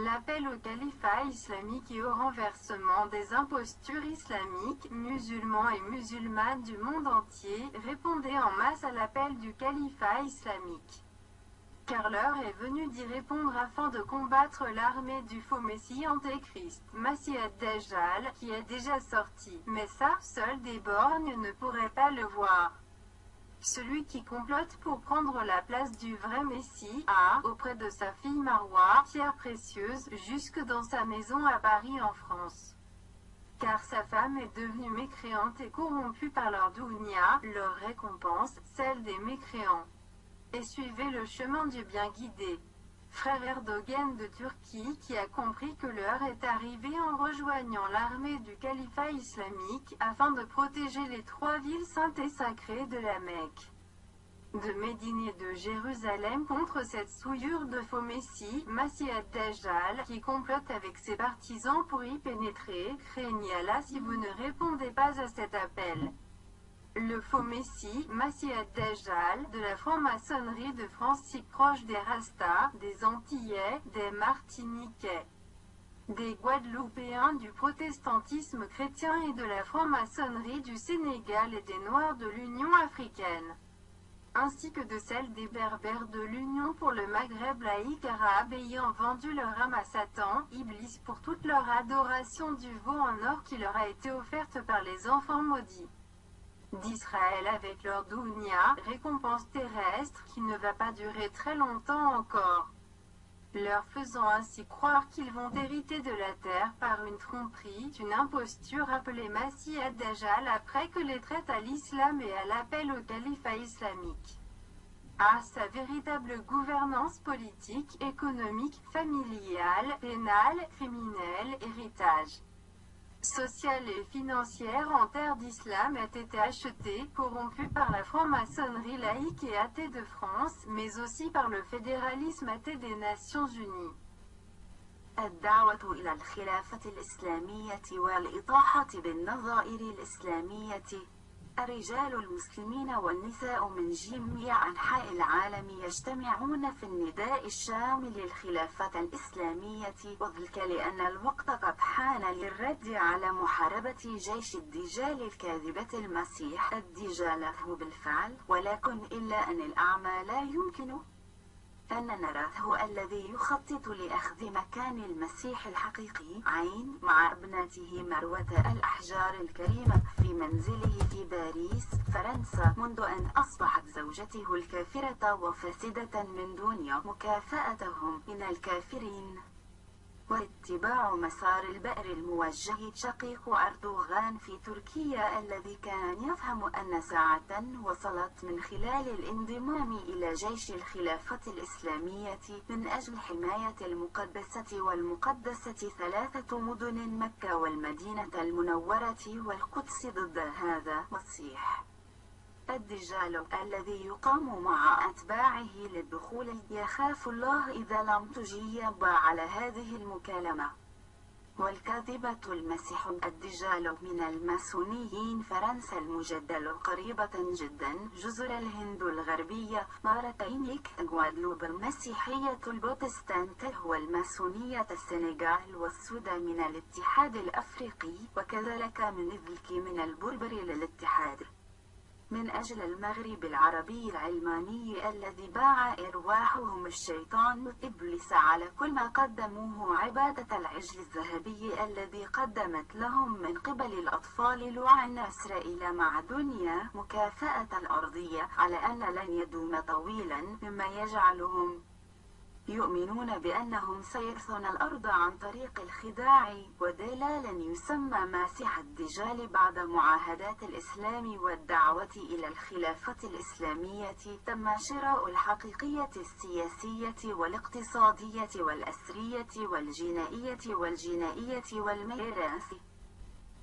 L'appel au califat islamique et au renversement des impostures islamiques, musulmans et musulmanes du monde entier, répondait en masse à l'appel du califat islamique. Car l'heure est venue d'y répondre afin de combattre l'armée du faux messie antéchrist, Masih ad-Dajjal, qui est déjà sorti. Mais ça, seuls des borgnes ne pourraient pas le voir. Celui qui complote pour prendre la place du vrai Messie a, auprès de sa fille Marwa, pierre précieuse, jusque dans sa maison à Paris en France. Car sa femme est devenue mécréante et corrompue par leur dounia, leur récompense, celle des mécréants. Et suivez le chemin du bien guidé. Frère Erdogan de Turquie qui a compris que l'heure est arrivée en rejoignant l'armée du califat islamique afin de protéger les 3 villes saintes et sacrées de la Mecque, de Médine et de Jérusalem contre cette souillure de faux messie, Masih ad-Dajjal, qui complote avec ses partisans pour y pénétrer. Craignez Allah si vous ne répondez pas à cet appel. Le faux messie, Masih ad-Dajjal, de la franc-maçonnerie de France si proche des Rastas, des Antillais, des Martiniquais, des Guadeloupéens, du protestantisme chrétien et de la franc-maçonnerie du Sénégal et des Noirs de l'Union africaine, ainsi que de celle des Berbères de l'Union pour le Maghreb laïque arabe ayant vendu leur âme à Satan, Iblis pour toute leur adoration du veau en or qui leur a été offerte par les enfants maudits d'Israël avec leur dounia, récompense terrestre qui ne va pas durer très longtemps encore, leur faisant ainsi croire qu'ils vont hériter de la terre par une tromperie, une imposture appelée Masih ad-Dajjal après que les traites à l'islam et à l'appel au califat islamique, à sa véritable gouvernance politique, économique, familiale, pénale, criminelle, héritage sociale et financière en terre d'islam a été achetée, corrompue par la franc-maçonnerie laïque et athée de France, mais aussi par le fédéralisme athée des Nations Unies. الدعوة إلى الخلافة الإسلامية والإطاحة بالنظائر الإسلامية. الرجال المسلمين والنساء من جميع أنحاء العالم يجتمعون في النداء الشامل للخلافة الإسلامية، وذلك لأن الوقت قد حان للرد على محاربة جيش الدجال الكاذبة المسيح الدجال هو بالفعل، ولكن إلا أن الأعمى لا يمكن أن نراه الذي يخطط لأخذ مكان المسيح الحقيقي عين مع ابنته مروة الأحجار الكريمة في منزله في باريس، فرنسا، منذ أن أصبحت زوجته الكافرة وفاسدة من دون مكافأتهم من الكافرين، واتباع مسار البئر الموجه شقيق أردوغان في تركيا الذي كان يفهم أن ساعة وصلت من خلال الانضمام إلى جيش الخلافة الإسلامية من أجل حماية المقدسة والمقدسة 3 مدن مكة والمدينة المنورة والقدس ضد هذا المسيح الدجال الذي يقام مع أتباعه للدخول. يخاف الله إذا لم تجيب على هذه المكالمة. والكاذبة المسيح الدجال من الماسونيين فرنسا المجدل قريبة جدا، جزر الهند الغربية، مارتينيك، غوادلوب المسيحية البروتستانت والماسونية السنغال والسودان من الاتحاد الأفريقي، وكذلك من إذلك من البربر للاتحاد. من أجل المغرب العربي العلماني الذي باع إرواحهم الشيطان إبليس على كل ما قدموه عبادة العجل الذهبي الذي قدمت لهم من قبل الأطفال لعن إسرائيل مع دنيا مكافأة الأرضية على أن لن يدوم طويلا، مما يجعلهم يؤمنون بأنهم سيرثون الأرض عن طريق الخداع، ودلالا يسمى مسيح الدجال بعد معاهدات الإسلام والدعوة إلى الخلافة الإسلامية. تم شراء الحقيقية السياسية والاقتصادية والأسرية والجنائية والميراث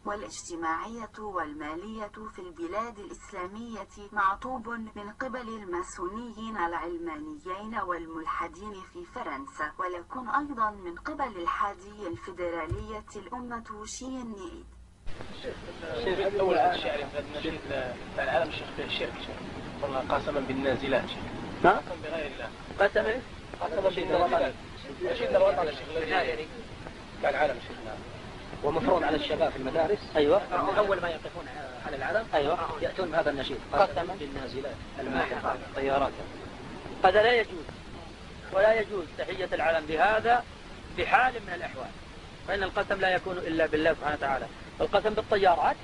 والاجتماعية والمالية في البلاد الإسلامية معطوب من قبل الماسونيين العلمانيين والملحدين في فرنسا، ولكن أيضا من قبل الحادي الفيدرالية الأمة شيني. الشيخ أول الشعر في النشيد العالم الشيخ فيه الشرك، قلنا قاسما بالنازلات، قسم بغير الله، قسم بالنازلات. نشيد الوطن الجزائري كالعالم شيخنا، ومفروض على الشباب في المدارس أيوة أول ما يقفون على العلم أيوة يأتون بهذا النشيد قسما للنازلات الماحقة الطيارات. هذا لا يجوز، ولا يجوز تحية العلم بهذا بحال من الأحوال، فإن القسم لا يكون إلا بالله سبحانه وتعالى. القسم بالطيارات،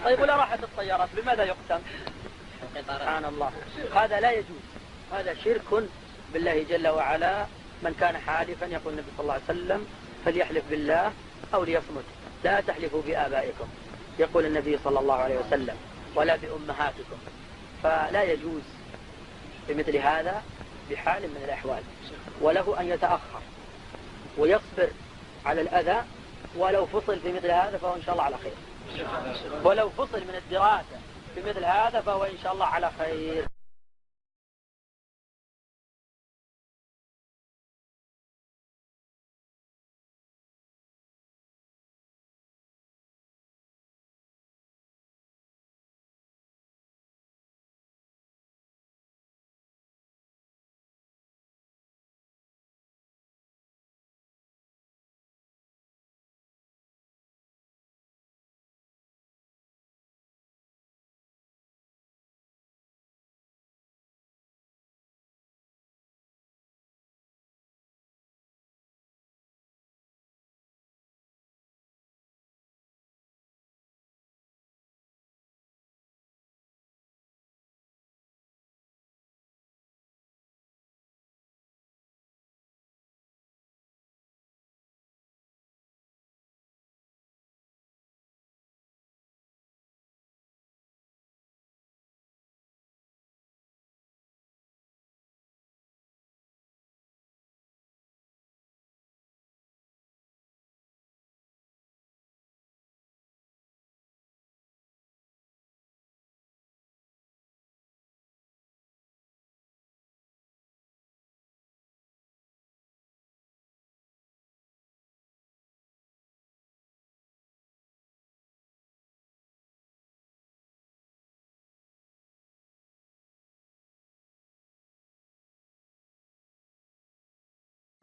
طيب ولا راحت الطيارات بماذا يقسم؟ سبحان الله، هذا لا يجوز، هذا شرك بالله جل وعلا. من كان حالفا يقول النبي صلى الله عليه وسلم فليحلف بالله أو ليصمت، لا تحلفوا بآبائكم، يقول النبي صلى الله عليه وسلم، ولا بأمهاتكم. فلا يجوز بمثل هذا بحال من الأحوال، وله أن يتأخر ويصبر على الأذى، ولو فصل في مثل هذا فهو إن شاء الله على خير، ولو فصل من الدراسة في مثل هذا فهو إن شاء الله على خير.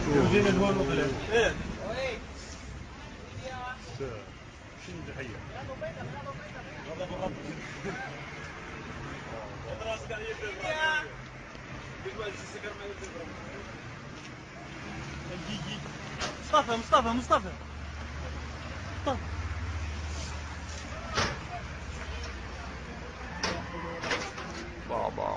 وزين الهون وقلب ايه شنو الحيه مصطفى مصطفى مصطفى بابا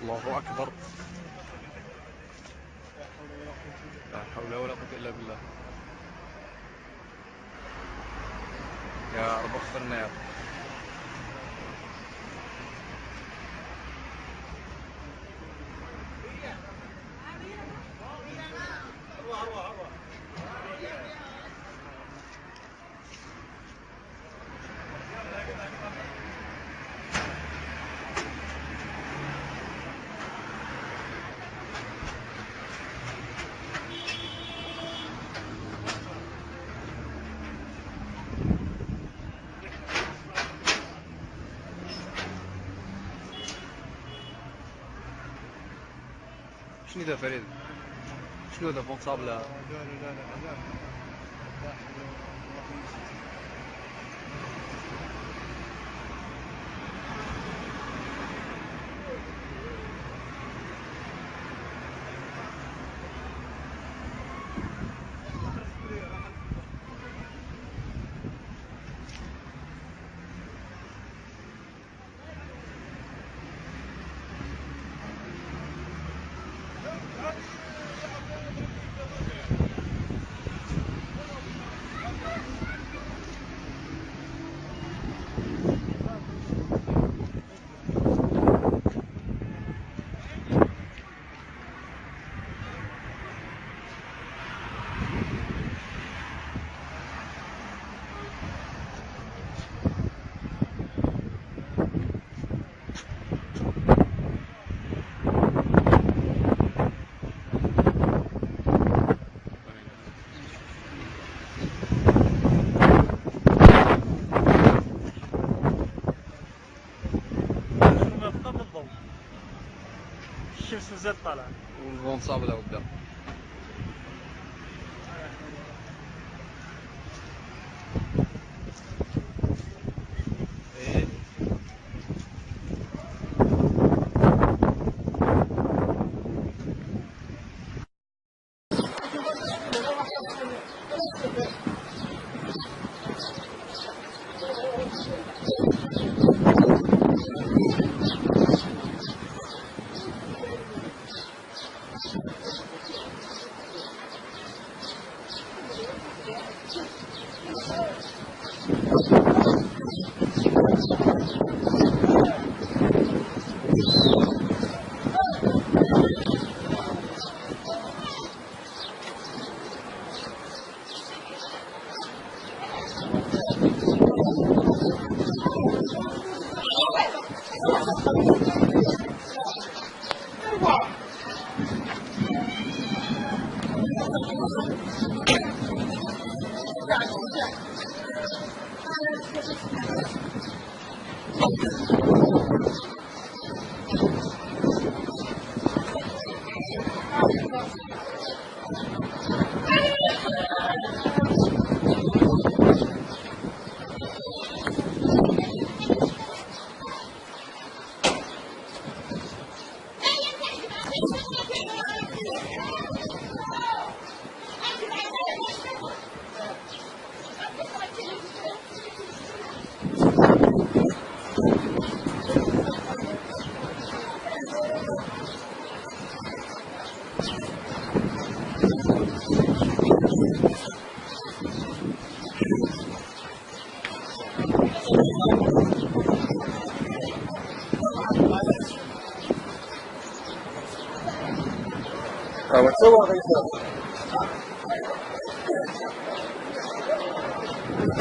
الله أكبر، لا حول ولا قوة إلا بالله. يا رب اغفرنا يا رب. شنو ذا فريد؟ شنو ذا فوق صاب لا لا اسم زاد طالع. والبونصابل وبدا.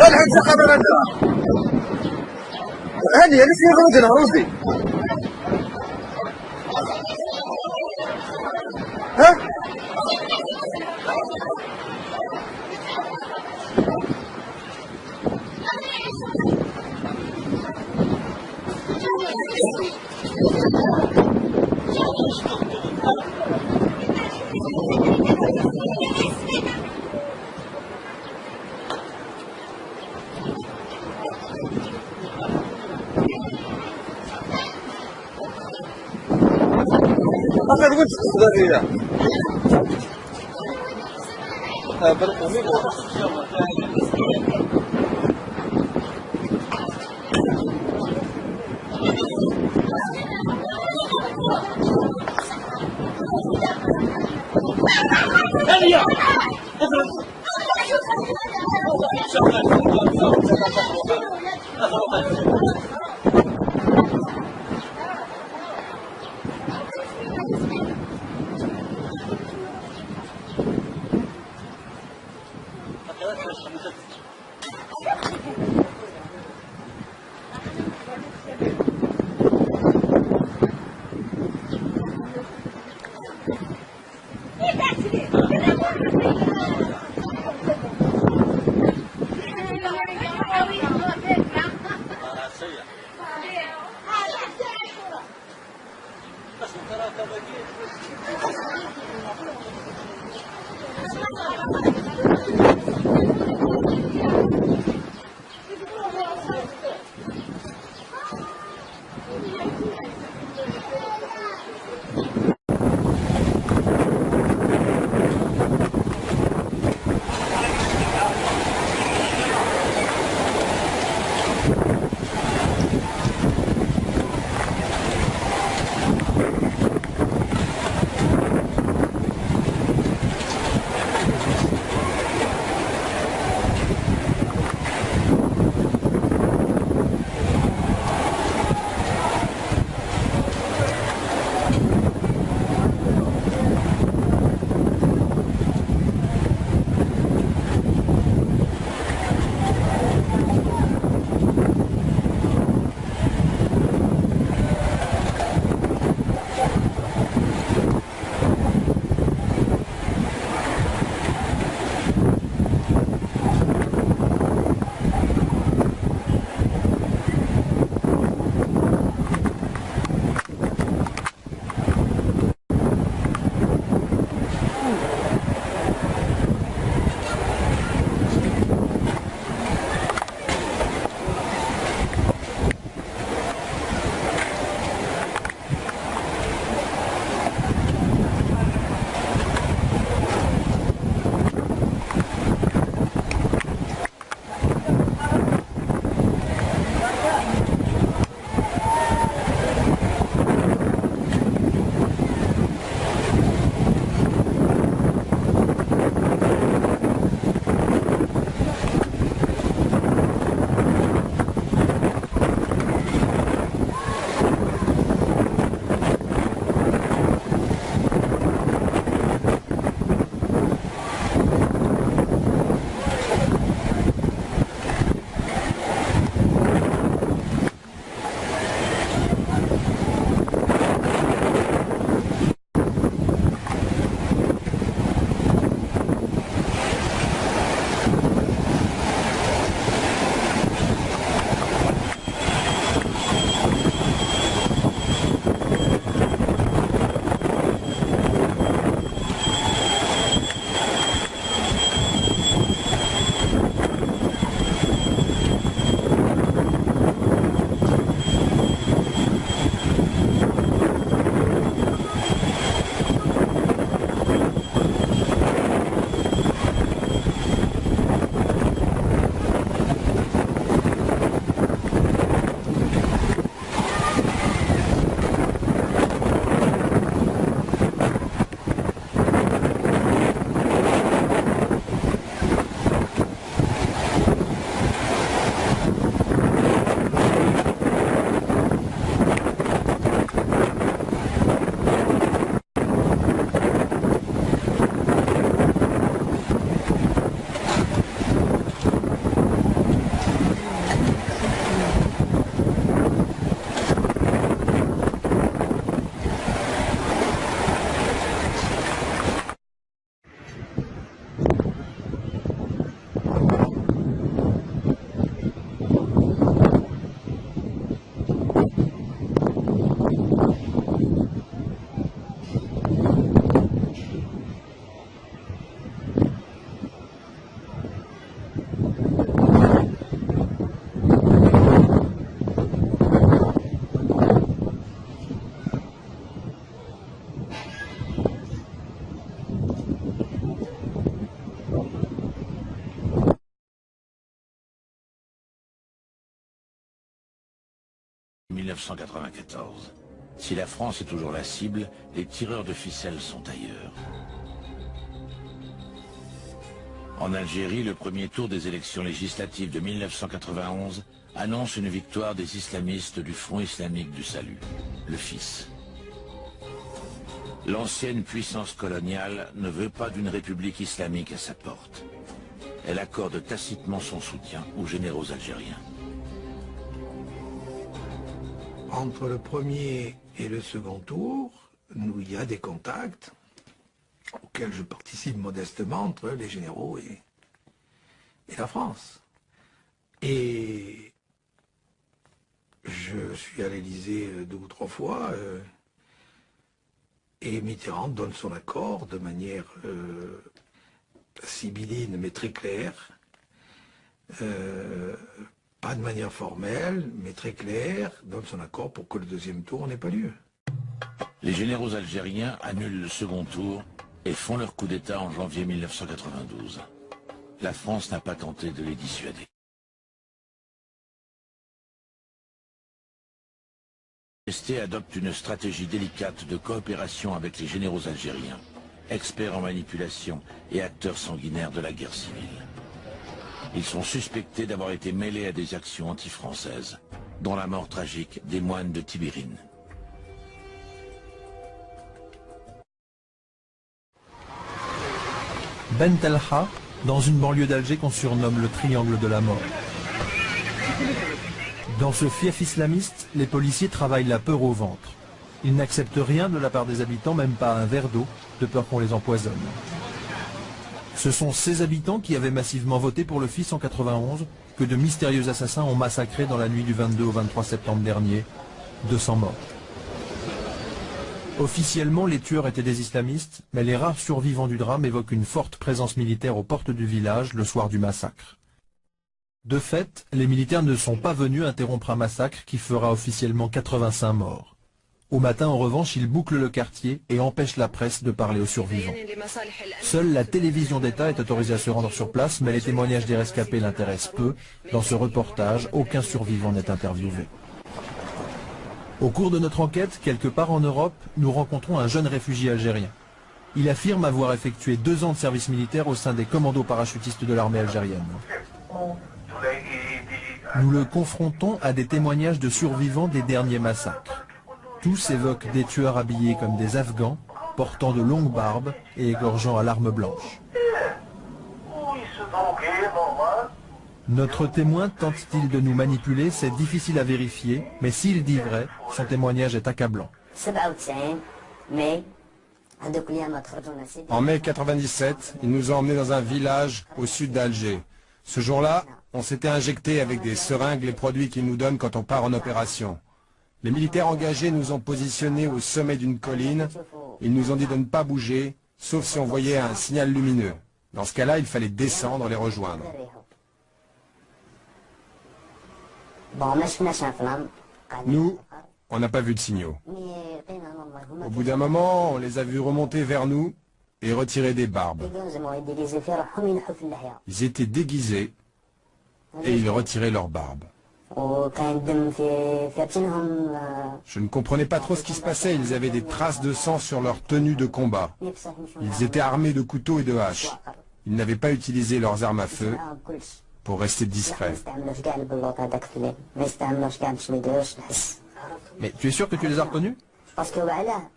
الحين سقط عندنا هني ليش يخرجنا روسي ها أخذ وش السودانية؟ بالقومي 1994. Si la France est toujours la cible, les tireurs de ficelles sont ailleurs. En Algérie, le premier tour des élections législatives de 1991 annonce une victoire des islamistes du Front islamique du salut, le FIS. L'ancienne puissance coloniale ne veut pas d'une république islamique à sa porte. Elle accorde tacitement son soutien aux généraux algériens. Entre le premier et le second tour, il y a des contacts auxquels je participe modestement entre les généraux et la France. Et je suis à l'Élysée 2 ou 3 fois et Mitterrand donne son accord de manière sibylline mais très claire, pas de manière formelle mais très claire, donne son accord pour que le deuxième tour n'ait pas lieu. Les généraux algériens annulent le second tour et font leur coup d'État en janvier 1992. La France n'a pas tenté de les dissuader. Majesté adopte une stratégie délicate de coopération avec les généraux algériens, experts en manipulation et acteurs sanguinaires de la guerre civile. Ils sont suspectés d'avoir été mêlés à des actions anti-françaises, dont la mort tragique des moines de Tibérine. Ben Telha, dans une banlieue d'Alger qu'on surnomme le triangle de la mort. Dans ce fief islamiste, les policiers travaillent la peur au ventre. Ils n'acceptent rien de la part des habitants, même pas un verre d'eau, de peur qu'on les empoisonne. Ce sont ces habitants qui avaient massivement voté pour le FIS en 91 que de mystérieux assassins ont massacré dans la nuit du 22 au 23 septembre dernier, 200 morts. Officiellement, les tueurs étaient des islamistes, mais les rares survivants du drame évoquent une forte présence militaire aux portes du village le soir du massacre. De fait, les militaires ne sont pas venus interrompre un massacre qui fera officiellement 85 morts. Au matin, en revanche, ils bouclent le quartier et empêchent la presse de parler aux survivants. Seule la télévision d'État est autorisée à se rendre sur place, mais les témoignages des rescapés l'intéressent peu. Dans ce reportage, aucun survivant n'est interviewé. Au cours de notre enquête, quelque part en Europe, nous rencontrons un jeune réfugié algérien. Il affirme avoir effectué 2 ans de service militaire au sein des commandos parachutistes de l'armée algérienne. Nous le confrontons à des témoignages de survivants des derniers massacres. Tous évoquent des tueurs habillés comme des Afghans, portant de longues barbes et égorgeant à l'arme blanche. Notre témoin tente-t-il de nous manipuler? C'est difficile à vérifier, mais s'il dit vrai, son témoignage est accablant. En mai 97, ils nous ont emmenés dans un village au sud d'Alger. Ce jour-là, on s'était injecté avec des seringues les produits qu'ils nous donnent quand on part en opération. Les militaires engagés nous ont positionnés au sommet d'une colline. Ils nous ont dit de ne pas bouger, sauf si on voyait un signal lumineux. Dans ce cas-là, il fallait descendre et les rejoindre. Nous, on n'a pas vu de signaux. Au bout d'un moment, on les a vus remonter vers nous et retirer des barbes. Ils étaient déguisés et ils retiraient leurs barbes. Je ne comprenais pas trop ce qui se passait. Ils avaient des traces de sang sur leur tenue de combat. Ils étaient armés de couteaux et de haches. Ils n'avaient pas utilisé leurs armes à feu pour rester discrets. Mais tu es sûr que tu les as reconnus?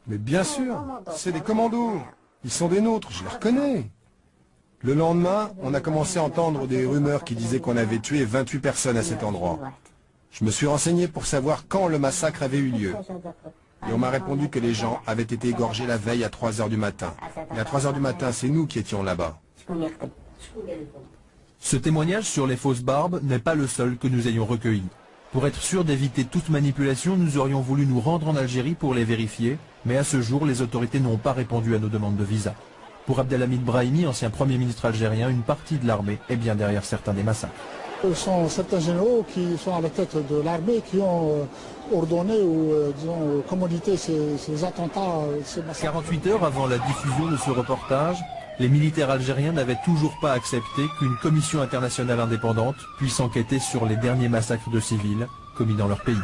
Mais bien sûr, c'est des commandos. Ils sont des nôtres, je les reconnais. Le lendemain, on a commencé à entendre des rumeurs qui disaient qu'on avait tué 28 personnes à cet endroit. Je me suis renseigné pour savoir quand le massacre avait eu lieu. Et on m'a répondu que les gens avaient été égorgés la veille à 3 h du matin. Et à 3 h du matin, c'est nous qui étions là-bas. Ce témoignage sur les fausses barbes n'est pas le seul que nous ayons recueilli. Pour être sûr d'éviter toute manipulation, nous aurions voulu nous rendre en Algérie pour les vérifier, mais à ce jour, les autorités n'ont pas répondu à nos demandes de visa. Pour Abdelhamid Brahimi, ancien Premier ministre algérien, une partie de l'armée est bien derrière certains des massacres. Ce sont certains généraux qui sont à la tête de l'armée qui ont ordonné ou disons, commandité ces attentats, ces massacres. 48 heures avant la diffusion de ce reportage, les militaires algériens n'avaient toujours pas accepté qu'une commission internationale indépendante puisse enquêter sur les derniers massacres de civils commis dans leur pays.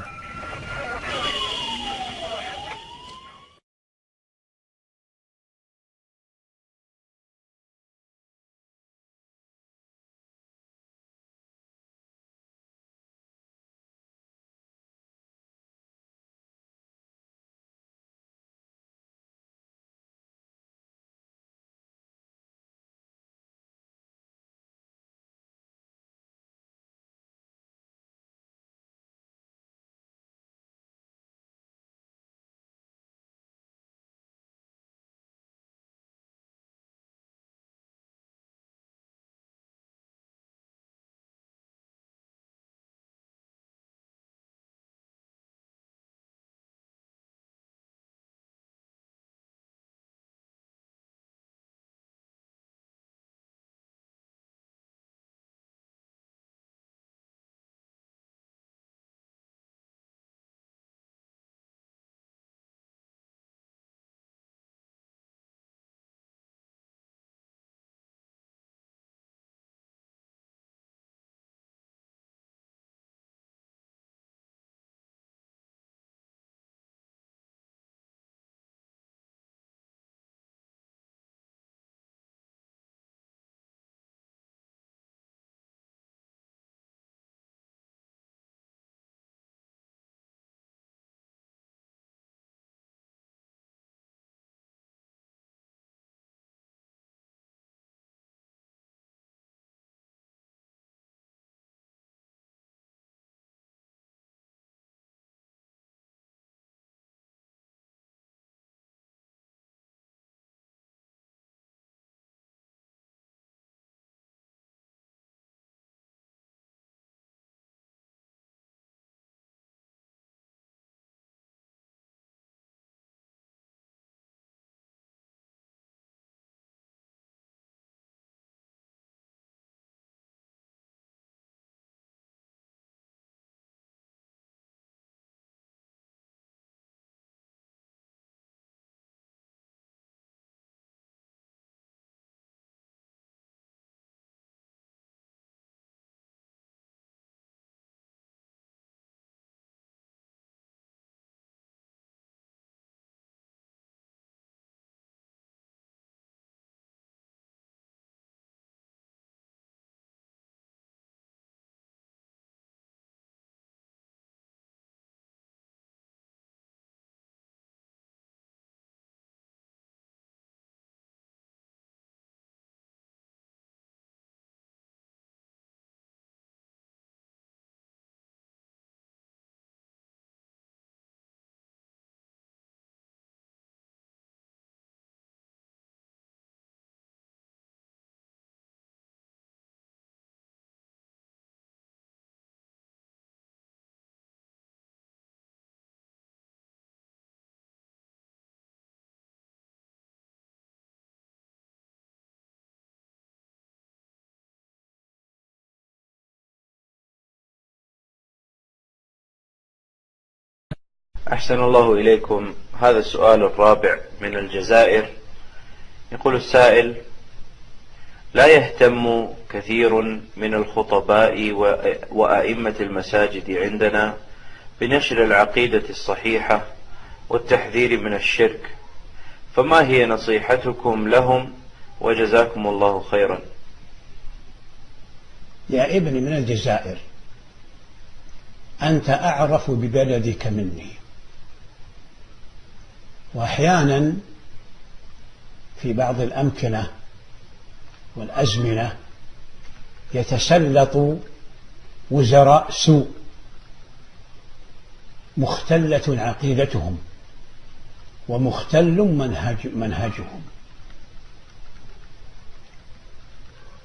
أحسن الله إليكم. هذا السؤال الرابع من الجزائر. يقول السائل: لا يهتم كثير من الخطباء وأئمة المساجد عندنا بنشر العقيدة الصحيحة والتحذير من الشرك، فما هي نصيحتكم لهم وجزاكم الله خيرا؟ يا ابني من الجزائر، أنت أعرف ببلدك مني، وأحيانا في بعض الأمكنة والأزمنة يتسلط وزراء سوء مختلة عقيدتهم ومختل منهجهم،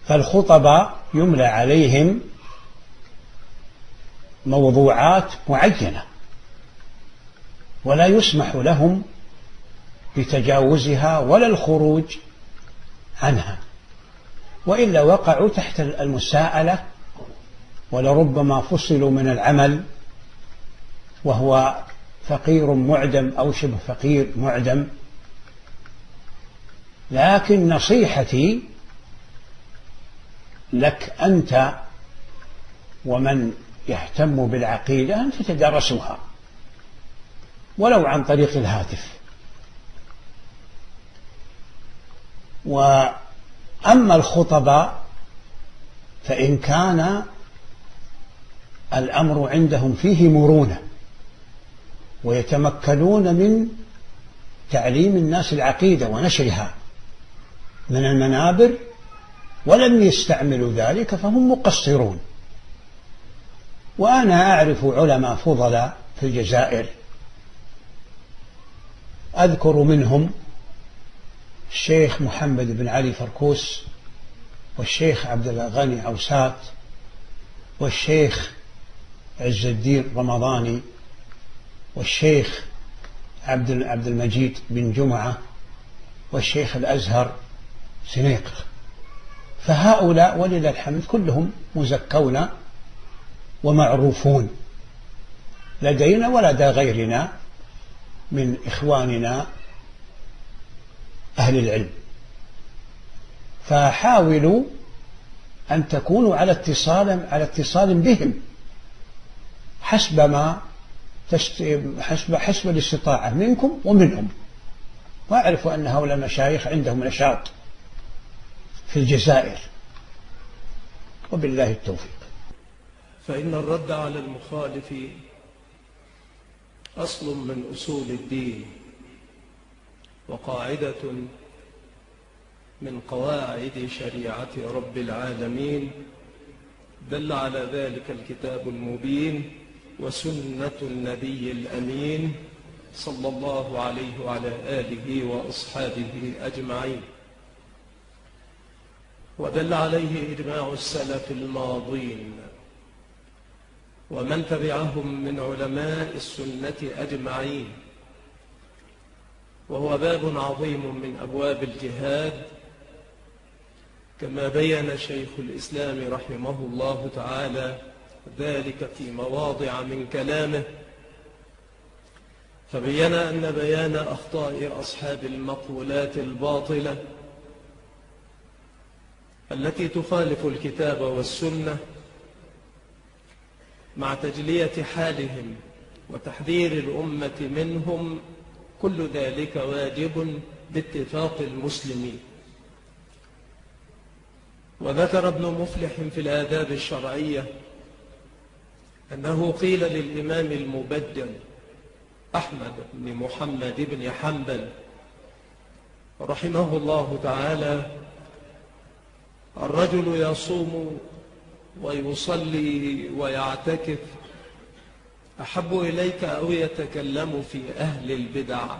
فالخطباء يملى عليهم موضوعات معينة ولا يسمح لهم بتجاوزها ولا الخروج عنها، وإلا وقعوا تحت المساءلة ولربما فصلوا من العمل وهو فقير معدم أو شبه فقير معدم. لكن نصيحتي لك أنت ومن يهتم بالعقيدة أن تتدارسوها ولو عن طريق الهاتف. وأما الخطباء فإن كان الأمر عندهم فيه مرونة ويتمكنون من تعليم الناس العقيدة ونشرها من المنابر ولم يستعملوا ذلك فهم مقصرون. وأنا أعرف علماء فضلاء في الجزائر، أذكر منهم الشيخ محمد بن علي فركوس، والشيخ عبد الغني عوسات، والشيخ عز الدين رمضاني، والشيخ عبد المجيد بن جمعة، والشيخ الأزهر سنيق. فهؤلاء ولله الحمد كلهم مزكون ومعروفون لدينا ولدى غيرنا من إخواننا أهل العلم. فحاولوا أن تكونوا على اتصال بهم حسب الاستطاعة منكم ومنهم. وأعرف أن هؤلاء المشايخ عندهم نشاط في الجزائر، وبالله التوفيق. فإن الرد على المخالف أصل من أصول الدين وقاعدة من قواعد شريعة رب العالمين، دل على ذلك الكتاب المبين وسنة النبي الأمين صلى الله عليه وعلى آله وأصحابه أجمعين، ودل عليه إجماع السلف الماضين ومن تبعهم من علماء السنة أجمعين، وهو باب عظيم من أبواب الجهاد، كما بين شيخ الإسلام رحمه الله تعالى ذلك في مواضع من كلامه، فبين أن بيان أخطاء أصحاب المقولات الباطلة التي تخالف الكتاب والسنة مع تجلية حالهم وتحذير الأمة منهم، كل ذلك واجب باتفاق المسلمين. وذكر ابن مفلح في الآداب الشرعية أنه قيل للإمام المبدل أحمد بن محمد بن حنبل رحمه الله تعالى: الرجل يصوم ويصلي ويعتكف أحب إليك أو يتكلم في أهل البدع؟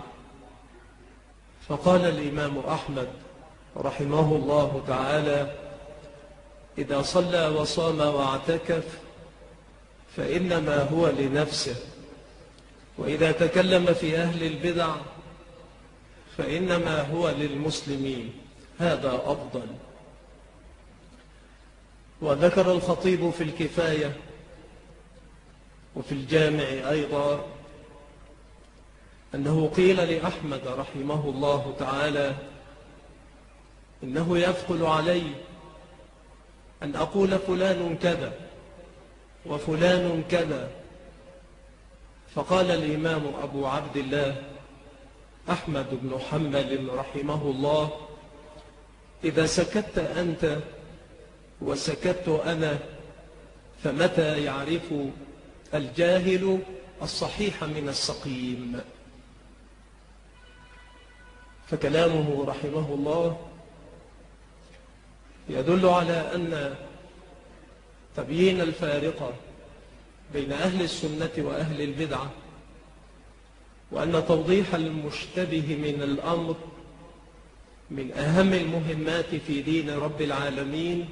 فقال الإمام أحمد رحمه الله تعالى: إذا صلى وصام واعتكف فإنما هو لنفسه، وإذا تكلم في أهل البدع فإنما هو للمسلمين، هذا أفضل. وذكر الخطيب في الكفاية وفي الجامع أيضا أنه قيل لأحمد رحمه الله تعالى إنه يثقل علي أن أقول فلان كذا وفلان كذا، فقال الإمام أبو عبد الله أحمد بن حنبل رحمه الله: إذا سكت أنت وسكت أنا فمتى يعرف الجاهل الصحيح من السقيم؟ فكلامه رحمه الله يدل على أن تبيين الفارقة بين أهل السنة وأهل البدعة، وأن توضيح المشتبه من الأمر من أهم المهمات في دين رب العالمين،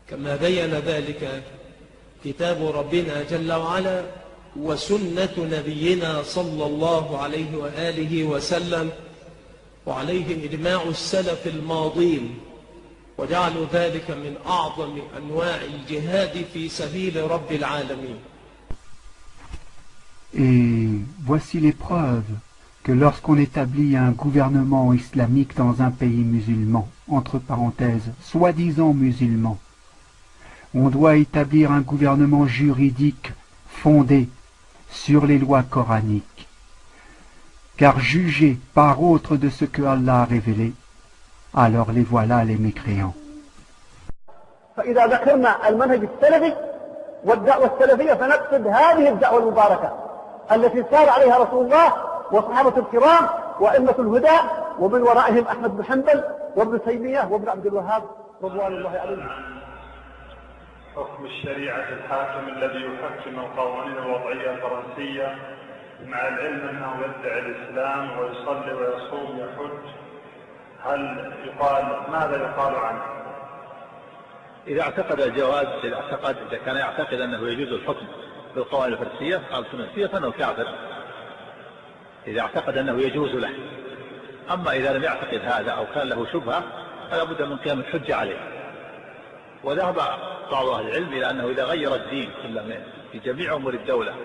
كما بين ذلك كتاب ربنا جل وعلا وسنة نبينا صلى الله عليه وآله وسلم، وعليه إجماع السلف الماضين، وجعلوا ذلك من أعظم أنواع الجهاد في سبيل رب العالمين. Et voici les preuves que lorsqu'on établit un gouvernement islamique dans un pays musulman, entre parenthèses, soi-disant musulman, on doit établir un gouvernement juridique fondé sur les lois coraniques, car jugés par autre de ce que Allah a révélé, alors les voilà les mécréants. فإذا ذكرنا المنهج السلفي والدعوة السلفية فنقصد هذه الدعوة المباركة التي سار عليها رسول الله والصحابة الكرام وأئمة الهدى، ومن ورائهم أحمد بن حنبل وابن تيمية وابن عبد الوهاب رضوان الله عليهم. حكم الشريعة الحاكم الذي يحكم القوانين الوضعية الفرنسية مع العلم أنه يدعي الإسلام ويصلي ويصوم ويحج، هل يقال ماذا يقال عنه؟ إذا اعتقد الجواز، إذا كان يعتقد أنه يجوز الحكم بالقوانين الفرنسية أو الفرنسية فإنه كافر إذا اعتقد أنه يجوز له. أما إذا لم يعتقد هذا أو كان له شبهة فلا بد من قيام الحجة عليه. وذهب بعض أهل العلم إلى أنه إذا غير الدين كله في جميع أمور الدولة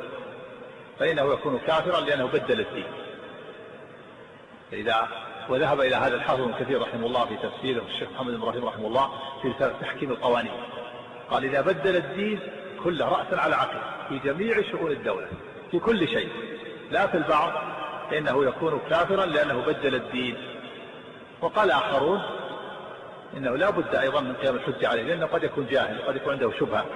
فإنه يكون كافرا لأنه بدل الدين. وذهب إلى هذا الحافظ ابن كثير رحمه الله في تفسيره، والشيخ محمد بن إبراهيم رحمه الله في تحكيم القوانين، قال إذا بدل الدين كله رأسا على عقل في جميع شؤون الدولة في كل شيء لا في البعض فإنه يكون كافرا لأنه بدل الدين. وقال آخرون إنه لا بد أيضا من قيام الحجة عليه لأنه قد يكون جاهل وقد يكون عنده شبهة.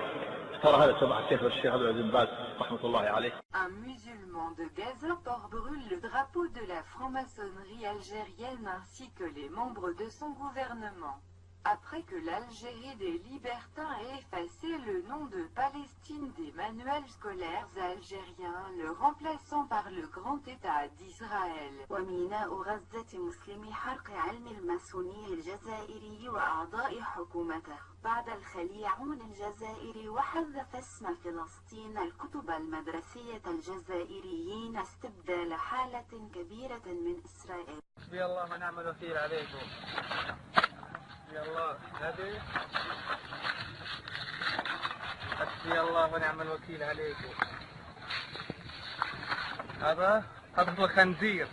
ترى هذا سمع الشيخ عبد العزيز بن باز رحمة الله عليه. Un musulman de Gaziantep brûle le drapeau de la franc-maçonnerie algérienne ainsi que les membres de son gouvernement. Après que l'Algérie des libertins ait effacé le nom de Palestine des manuels scolaires algériens, le remplaçant par le grand État d'Israël. وميناء غزة مسلمي حرق علم الماسوني الجزائري وأعضاء حكومته بعد الخليعون الجزائري وحذف اسم فلسطين الكتب المدرسية الجزائريين استبدال حالة كبيرة من إسرائيل. حسبي الله ونعم الوكيل عليكم. حسبي الله هذه حسبي الله ونعم الوكيل عليكم. هذا هو الخنزير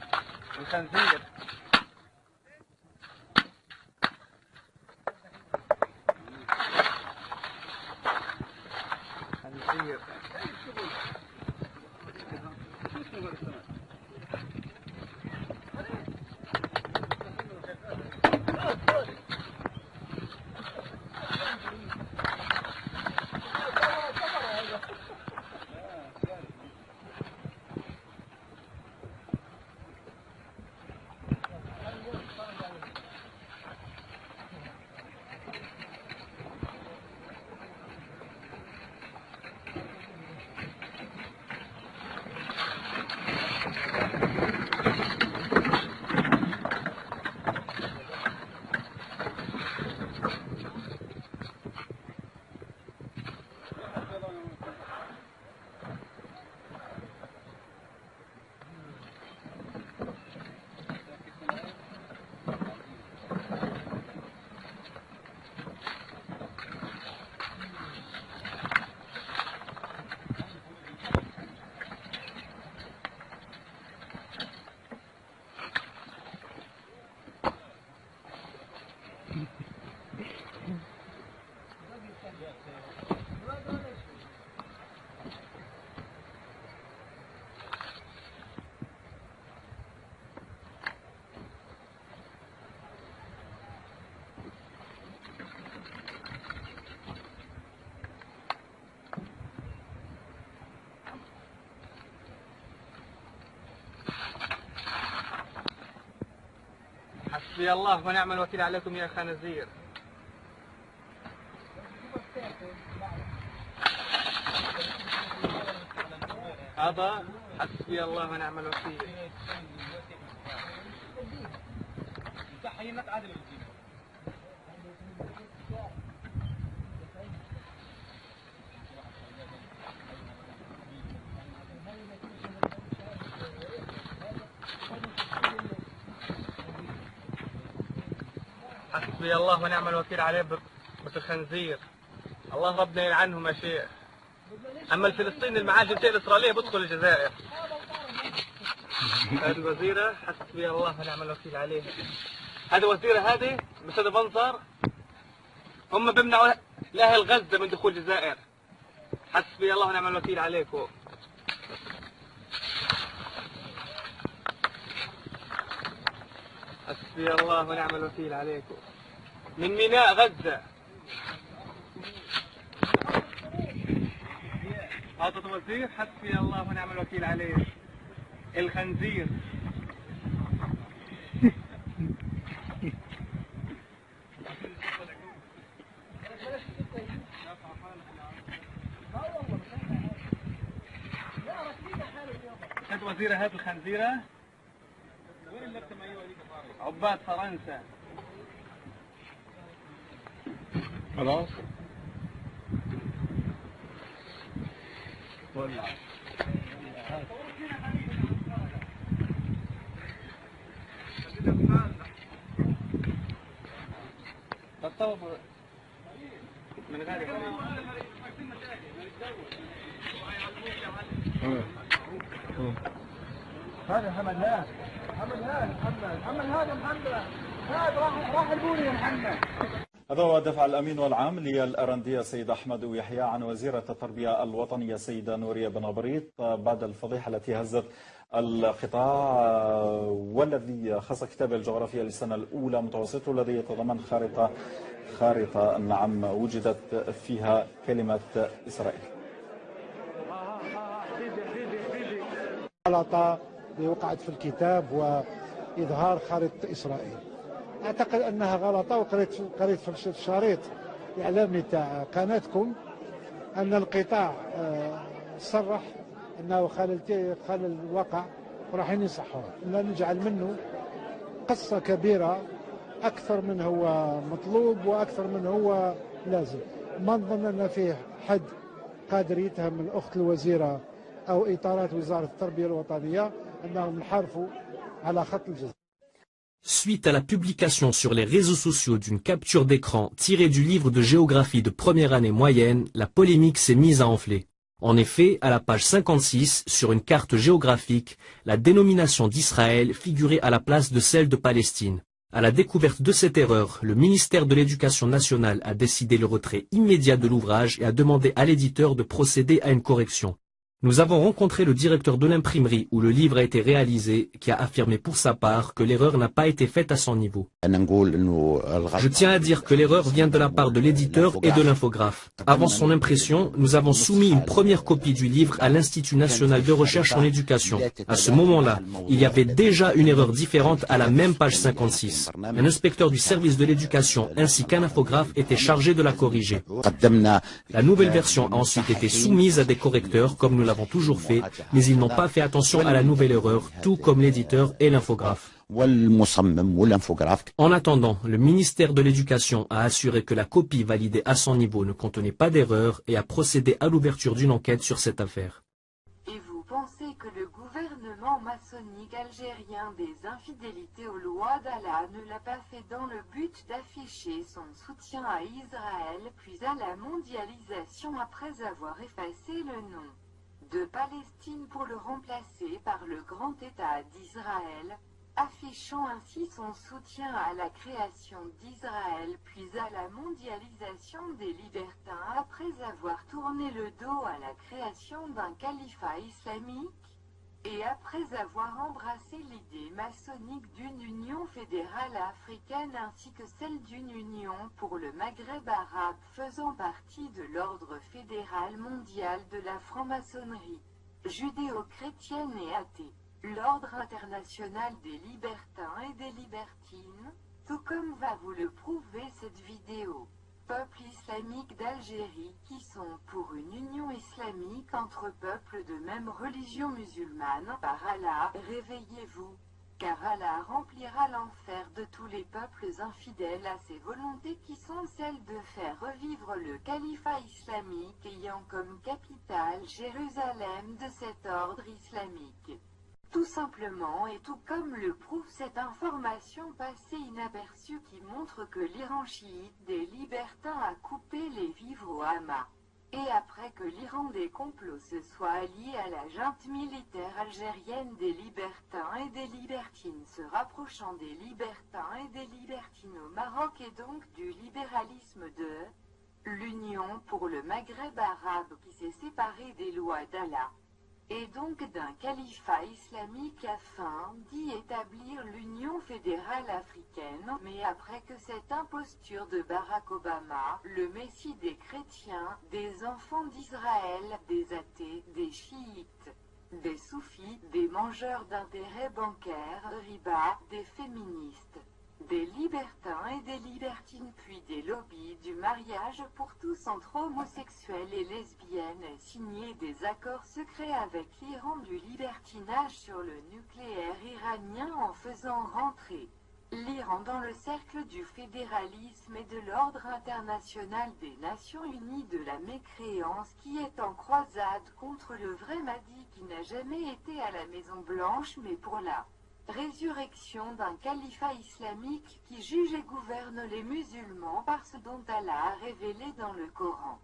خنزير حسبي الله ونعم الوكيل عليكم يا خنازير. هذا حسبي الله ونعم الوكيل. حسبي الله ونعم الوكيل عليه بس الخنزير. الله ربنا يلعنهم يا شيخ. اما الفلسطيني المعاجمتين الاسرائيليه بدخل الجزائر. هذه الوزيره حسبي الله ونعم الوكيل عليها. هذه وزيره هذه بس هذا منظر. هم بيمنعوا لاهل غزه من دخول الجزائر. حسبي الله ونعم الوكيل عليكم. حسبي الله ونعم الوكيل عليكم. من ميناء غزة. هذا الوزير حسبي الله ونعم الوكيل عليه. الخنزير. هذا وزيرة هذه الخنزيرة. عباد فرنسا. خلاص ولع. الطوب من غير هذا حملناه محمد يا محمد هذا راح البوني يا محمد. هذا هو دفع الأمين والعام للأرندية السيد أحمد ويحيى عن وزيرة التربية الوطنية السيدة نورية بن غبريط بعد الفضيحة التي هزت القطاع والذي خص كتاب الجغرافيا للسنة الأولى متوسط والذي يتضمن خارطة نعم وجدت فيها كلمة إسرائيل. غلطة اللي وقعت في الكتاب وإظهار خارطة إسرائيل. أعتقد أنها غلطة وقريت في الشريط الإعلامي تاع قناتكم أن القطاع صرح أنه خلل الواقع وراح يصحوه. نجعل منه قصة كبيرة أكثر من هو مطلوب وأكثر من هو لازم. ما نظن أن فيه حد قادر يتهم الأخت الوزيرة أو إطارات وزارة التربية الوطنية أنهم انحرفوا على خط الجزائر. Suite à la publication sur les réseaux sociaux d'une capture d'écran tirée du livre de géographie de première année moyenne, la polémique s'est mise à enfler. En effet, à la page 56, sur une carte géographique, la dénomination d'Israël figurait à la place de celle de Palestine. À la découverte de cette erreur, le ministère de l'Éducation nationale a décidé le retrait immédiat de l'ouvrage et a demandé à l'éditeur de procéder à une correction. Nous avons rencontré le directeur de l'imprimerie où le livre a été réalisé, qui a affirmé pour sa part que l'erreur n'a pas été faite à son niveau. Je tiens à dire que l'erreur vient de la part de l'éditeur et de l'infographe. Avant son impression, nous avons soumis une première copie du livre à l'Institut national de recherche en éducation. À ce moment-là, il y avait déjà une erreur différente à la même page 56. Un inspecteur du service de l'éducation ainsi qu'un infographe étaient chargés de la corriger. La nouvelle version a ensuite été soumise à des correcteurs comme nous l'avons toujours fait, mais ils n'ont pas fait attention à la nouvelle erreur, tout comme l'éditeur et l'infographe. En attendant, le ministère de l'Éducation a assuré que la copie validée à son niveau ne contenait pas d'erreur et a procédé à l'ouverture d'une enquête sur cette affaire. Et vous pensez que le gouvernement maçonnique algérien des infidélités aux lois d'Allah ne l'a pas fait dans le but d'afficher son soutien à Israël puis à la mondialisation après avoir effacé le nom de Palestine pour le remplacer par le grand État d'Israël, affichant ainsi son soutien à la création d'Israël puis à la mondialisation des libertins après avoir tourné le dos à la création d'un califat islamique, et après avoir embrassé l'idée maçonnique d'une union fédérale africaine ainsi que celle d'une union pour le Maghreb arabe faisant partie de l'ordre fédéral mondial de la franc-maçonnerie, judéo-chrétienne et athée. l'Ordre international des libertins et des libertines, tout comme va vous le prouver cette vidéo. Peuple islamique d'Algérie qui sont pour une union islamique entre peuples de même religion musulmane, par Allah, réveillez-vous, car Allah remplira l'enfer de tous les peuples infidèles à ses volontés qui sont celles de faire revivre le califat islamique ayant comme capitale Jérusalem de cet ordre islamique. Tout simplement et tout comme le prouve cette information passée inaperçue qui montre que l'Iran chiite des libertins a coupé les vivres au Hamas. Et après que l'Iran des complots se soit allié à la junte militaire algérienne des libertins et des libertines se rapprochant des libertins et des libertines au Maroc et donc du libéralisme de l'Union pour le Maghreb arabe qui s'est séparé des lois d'Allah, et donc d'un califat islamique afin d'y établir l'Union fédérale africaine, mais après que cette imposture de Barack Obama, le messie des chrétiens, des enfants d'Israël, des athées, des chiites, des soufis, des mangeurs d'intérêts bancaires, riba, des féministes, des libertins et des libertines puis des lobbies du mariage pour tous entre homosexuels et lesbiennes et signé des accords secrets avec l'Iran du libertinage sur le nucléaire iranien en faisant rentrer l'Iran dans le cercle du fédéralisme et de l'ordre international des Nations Unies de la mécréance qui est en croisade contre le vrai Mahdi qui n'a jamais été à la Maison Blanche mais pour la résurrection d'un califat islamique qui juge et gouverne les musulmans par ce dont Allah a révélé dans le Coran.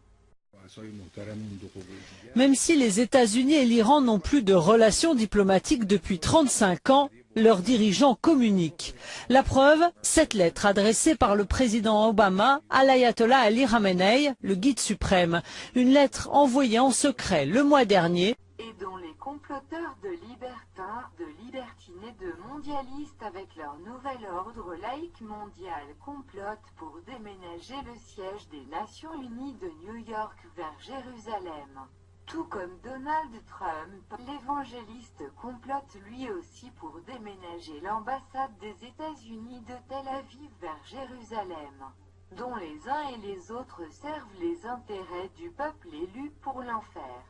Même si les États-Unis et l'Iran n'ont plus de relations diplomatiques depuis 35 ans, leurs dirigeants communiquent. La preuve, cette lettre adressée par le président Obama à l'ayatollah Ali Khamenei, le guide suprême. Une lettre envoyée en secret le mois dernier. Et dont les comploteurs de libertins, de libertines et de mondialistes avec leur nouvel ordre laïque mondial complotent pour déménager le siège des Nations Unies de New York vers Jérusalem. Tout comme Donald Trump, l'évangéliste complote lui aussi pour déménager l'ambassade des États-Unis de Tel Aviv vers Jérusalem, dont les uns et les autres servent les intérêts du peuple élu pour l'enfer.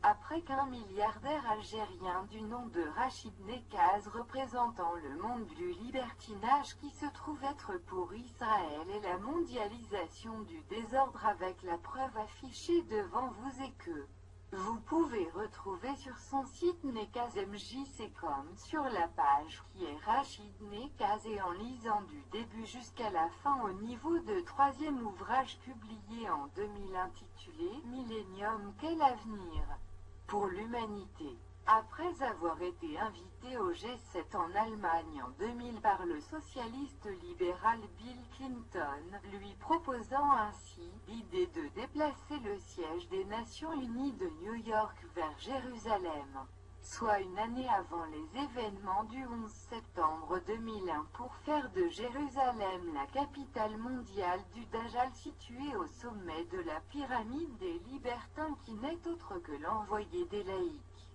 Après qu'un milliardaire algérien du nom de Rachid Nekaz représentant le monde du libertinage qui se trouve être pour Israël et la mondialisation du désordre avec la preuve affichée devant vous et que vous pouvez retrouver sur son site nekazmjc.com sur la page qui est Rachid Nekaz et en lisant du début jusqu'à la fin au niveau de troisième ouvrage publié en 2000 intitulé Millennium, quel avenir pour l'humanité. Après avoir été invité au G7 en Allemagne en 2000 par le socialiste libéral Bill Clinton, lui proposant ainsi l'idée de déplacer le siège des Nations Unies de New York vers Jérusalem, soit une année avant les événements du 11 septembre 2001 pour faire de Jérusalem la capitale mondiale du Dajjal située au sommet de la pyramide des libertins qui n'est autre que l'envoyé des laïcs,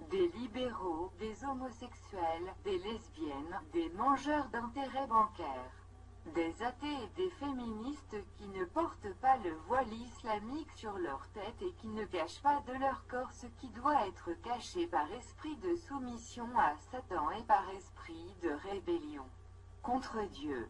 des libéraux, des homosexuels, des lesbiennes, des mangeurs d'intérêts bancaires, des athées et des féministes qui ne portent pas le voile islamique sur leur tête et qui ne cachent pas de leur corps ce qui doit être caché par esprit de soumission à Satan et par esprit de rébellion contre Dieu,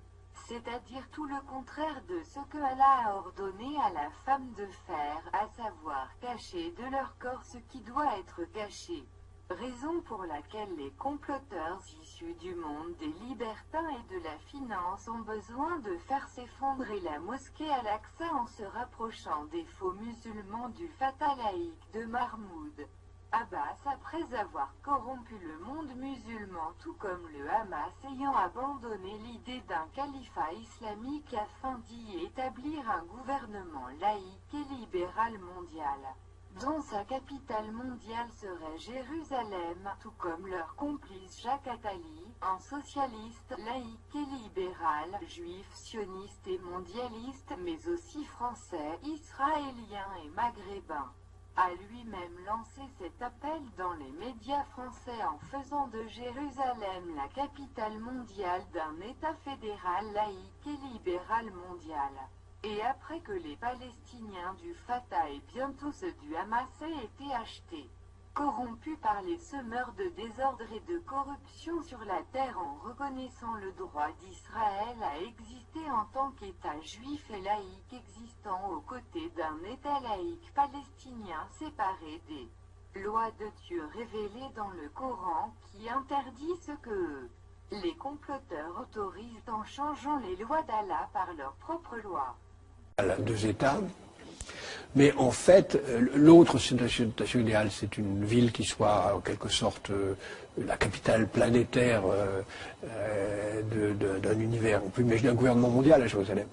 c'est-à-dire tout le contraire de ce que Allah a ordonné à la femme de faire, à savoir cacher de leur corps ce qui doit être caché. Raison pour laquelle les comploteurs issus du monde des libertins et de la finance ont besoin de faire s'effondrer la mosquée Al-Aqsa en se rapprochant des faux musulmans du Fatah laïque de Mahmoud Abbas après avoir corrompu le monde musulman tout comme le Hamas ayant abandonné l'idée d'un califat islamique afin d'y établir un gouvernement laïque et libéral mondial, dont sa capitale mondiale serait Jérusalem, tout comme leur complice Jacques Attali, un socialiste, laïque et libéral, juif, sioniste et mondialiste, mais aussi français, israélien et maghrébin. a lui-même lancé cet appel dans les médias français en faisant de Jérusalem la capitale mondiale d'un État fédéral laïque et libéral mondial. Et après que les Palestiniens du Fatah et bientôt ceux du Hamas aient été achetés, corrompus par les semeurs de désordre et de corruption sur la terre en reconnaissant le droit d'Israël à exister en tant qu'État juif et laïque existant aux côtés d'un État laïque palestinien séparé des lois de Dieu révélées dans le Coran qui interdit ce que les comploteurs autorisent en changeant les lois d'Allah par leurs propres lois. Deux États. Mais en fait, l'autre situation idéale, c'est une ville qui soit en quelque sorte la capitale planétaire d'un univers. On peut imaginer un gouvernement mondial à Jérusalem,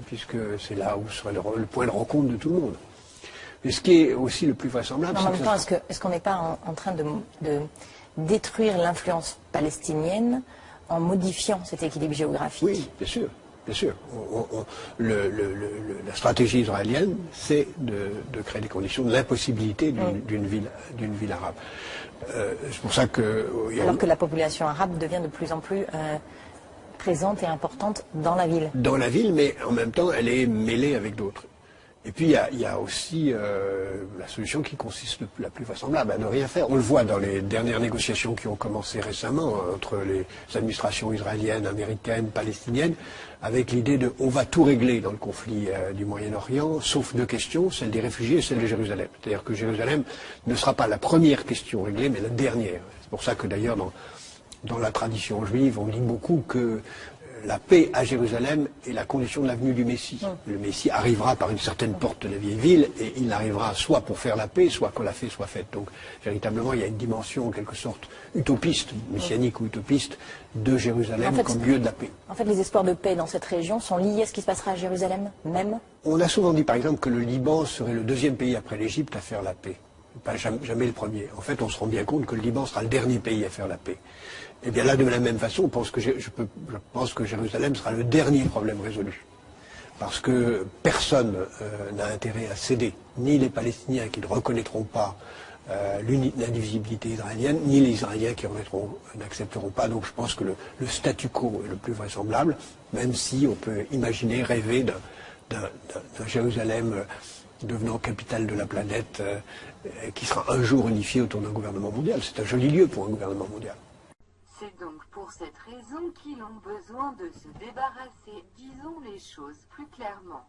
puisque c'est là où serait le point de rencontre de tout le monde. Mais ce qui est aussi le plus vraisemblable, en même temps, est-ce qu'on n'est pas en train de détruire l'influence palestinienne en modifiant cet équilibre géographique? Oui, bien sûr. Bien sûr, la stratégie israélienne, c'est de créer des conditions de l'impossibilité d'une ville arabe. C'est pour ça que... Alors que la population arabe devient de plus en plus présente et importante dans la ville. Dans la ville, mais en même temps, elle est mêlée avec d'autres. Et puis, il y a aussi la solution qui consiste la plus vraisemblable à ne rien faire. On le voit dans les dernières négociations qui ont commencé récemment entre les administrations israéliennes, américaines, palestiniennes, avec l'idée de on va tout régler dans le conflit du Moyen-Orient, sauf deux questions, celle des réfugiés et celle de Jérusalem. C'est-à-dire que Jérusalem ne sera pas la première question réglée, mais la dernière. C'est pour ça que d'ailleurs, dans la tradition juive, on dit beaucoup que la paix à Jérusalem est la condition de la venue du Messie. Le Messie arrivera par une certaine porte de la vieille ville et il arrivera soit pour faire la paix, soit quand la paix soit faite. Donc véritablement il y a une dimension en quelque sorte utopiste, messianique ou utopiste, de Jérusalem comme lieu de la paix. En fait, les espoirs de paix dans cette région sont liés à ce qui se passera à Jérusalem même? On a souvent dit par exemple que le Liban serait le deuxième pays après l'Égypte à faire la paix. Pas jamais le premier. En fait, on se rend bien compte que le Liban sera le dernier pays à faire la paix. Et bien là, de la même façon, je pense que Jérusalem sera le dernier problème résolu. Parce que personne n'a intérêt à céder, ni les Palestiniens qui ne reconnaîtront pas l'indivisibilité israélienne, ni les Israéliens qui n'accepteront pas. Donc je pense que le statu quo est le plus vraisemblable, même si on peut imaginer, rêver d'un Jérusalem devenant capitale de la planète, qui sera un jour unifié autour d'un gouvernement mondial. C'est un joli lieu pour un gouvernement mondial. C'est donc pour cette raison qu'ils ont besoin de se débarrasser, disons les choses plus clairement,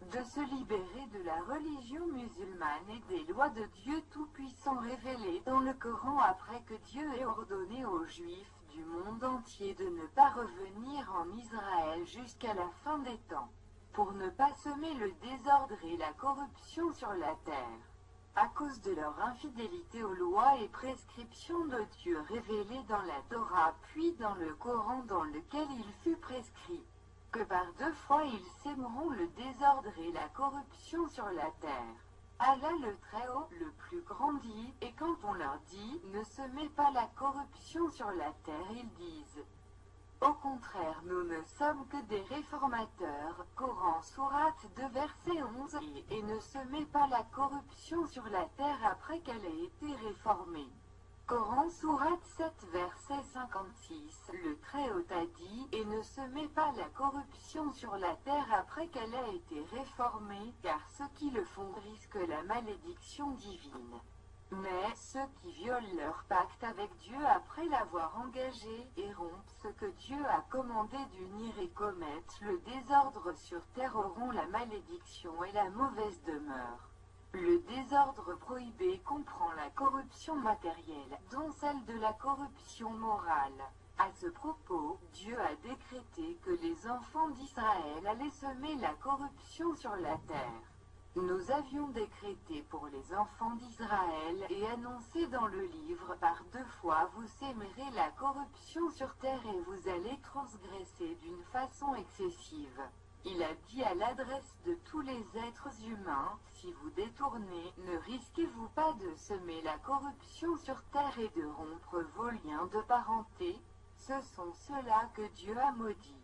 de se libérer de la religion musulmane et des lois de Dieu Tout-Puissant révélées dans le Coran après que Dieu ait ordonné aux Juifs du monde entier de ne pas revenir en Israël jusqu'à la fin des temps, pour ne pas semer le désordre et la corruption sur la terre. À cause de leur infidélité aux lois et prescriptions de Dieu révélées dans la Torah puis dans le Coran dans lequel il fut prescrit, que par deux fois ils sèmeront le désordre et la corruption sur la terre. Allah le Très-Haut, le plus grand dit, et quand on leur dit « ne semez pas la corruption sur la terre », ils disent « au contraire, nous ne sommes que des réformateurs. » Coran Sourate 2 verset 11 et ne semez pas la corruption sur la terre après qu'elle ait été réformée. Coran Sourate 7 verset 56 le Très-Haut a dit et ne semez pas la corruption sur la terre après qu'elle ait été réformée, car ceux qui le font risquent la malédiction divine. Mais ceux qui violent leur pacte avec Dieu après l'avoir engagé et rompent ce que Dieu a commandé d'unir et commettent le désordre sur terre auront la malédiction et la mauvaise demeure. Le désordre prohibé comprend la corruption matérielle, dont celle de la corruption morale. À ce propos, Dieu a décrété que les enfants d'Israël allaient semer la corruption sur la terre. Nous avions décrété pour les enfants d'Israël et annoncé dans le livre par deux fois vous sèmerez la corruption sur terre et vous allez transgresser d'une façon excessive. Il a dit à l'adresse de tous les êtres humains, si vous détournez, ne risquez-vous pas de semer la corruption sur terre et de rompre vos liens de parenté? Ce sont ceux-là que Dieu a maudits.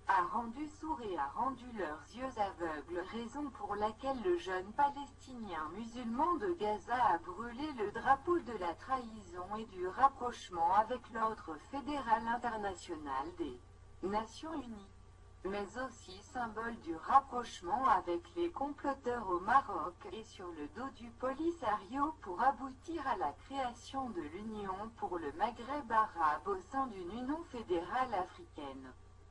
a rendu sourds et a rendu leurs yeux aveugles, raison pour laquelle le jeune Palestinien musulman de Gaza a brûlé le drapeau de la trahison et du rapprochement avec l'ordre fédéral international des Nations Unies, mais aussi symbole du rapprochement avec les comploteurs au Maroc et sur le dos du Polisario pour aboutir à la création de l'Union pour le Maghreb arabe au sein d'une Union fédérale africaine.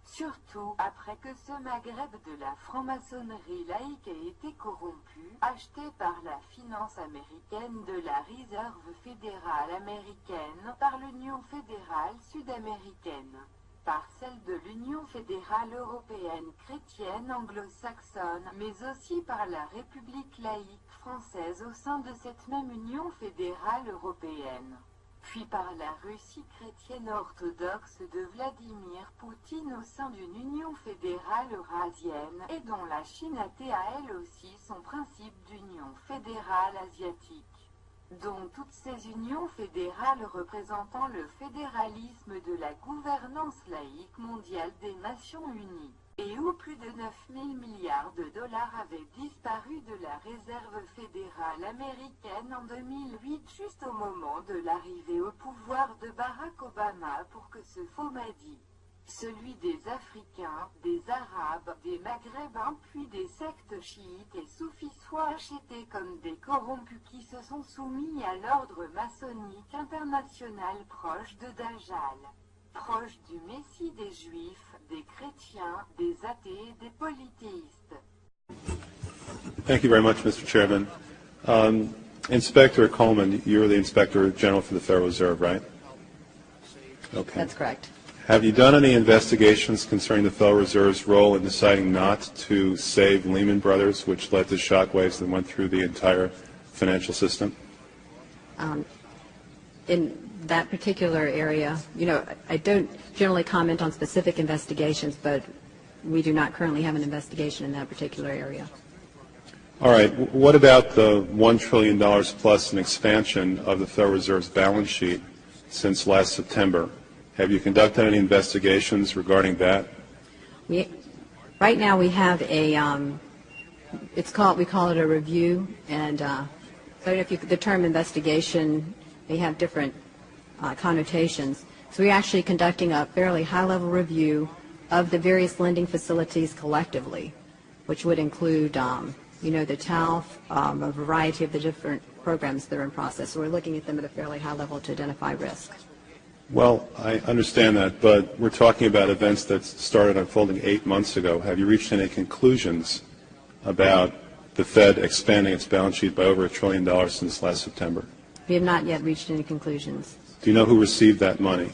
Surtout après que ce Maghreb de la franc-maçonnerie laïque ait été corrompu, acheté par la finance américaine de la Réserve fédérale américaine, par l'Union fédérale sud-américaine, par celle de l'Union fédérale européenne chrétienne anglo-saxonne, mais aussi par la République laïque française au sein de cette même Union fédérale européenne, puis par la Russie chrétienne orthodoxe de Vladimir Poutine au sein d'une Union fédérale eurasienne et dont la Chine a à elle aussi son principe d'Union fédérale asiatique, dont toutes ces unions fédérales représentant le fédéralisme de la gouvernance laïque mondiale des Nations Unies, et où plus de 9 000 milliards de dollars avaient disparu de la réserve fédérale américaine en 2008 juste au moment de l'arrivée au pouvoir de Barack Obama pour que ce faux Mahdi, celui des Africains, des Arabes, des Maghrébins puis des sectes chiites et soufis soit acheté comme des corrompus qui se sont soumis à l'ordre maçonnique international proche de Dajjal, proche du Messie des Juifs, des chrétiens, des athées, des polythéistes. Thank you very much, Mr. Chairman. Inspector Coleman, you're the Inspector General for the Federal Reserve, right? Okay. That's correct. Have you done any investigations concerning the Federal Reserve's role in deciding not to save Lehman Brothers, which led to shockwaves that went through the entire financial system? In that particular area, I don't generally comment on specific investigations, but we do not currently have an investigation in that particular area. All right. What about the $1 trillion plus in expansion of the Federal Reserve's balance sheet since last September? Have you conducted any investigations regarding that? Right now we have a, we call it a review, and I don't know if the term investigation may have different connotations. So we're actually conducting a fairly high-level review of the various lending facilities collectively, which would include, the TALF, a variety of the different programs that are in process. So we're looking at them at a fairly high level to identify risk. Well, I understand that, but we're talking about events that started unfolding 8 months ago. Have you reached any conclusions about the Fed expanding its balance sheet by over $1 trillion since last September? We have not yet reached any conclusions. Do you know who received that money?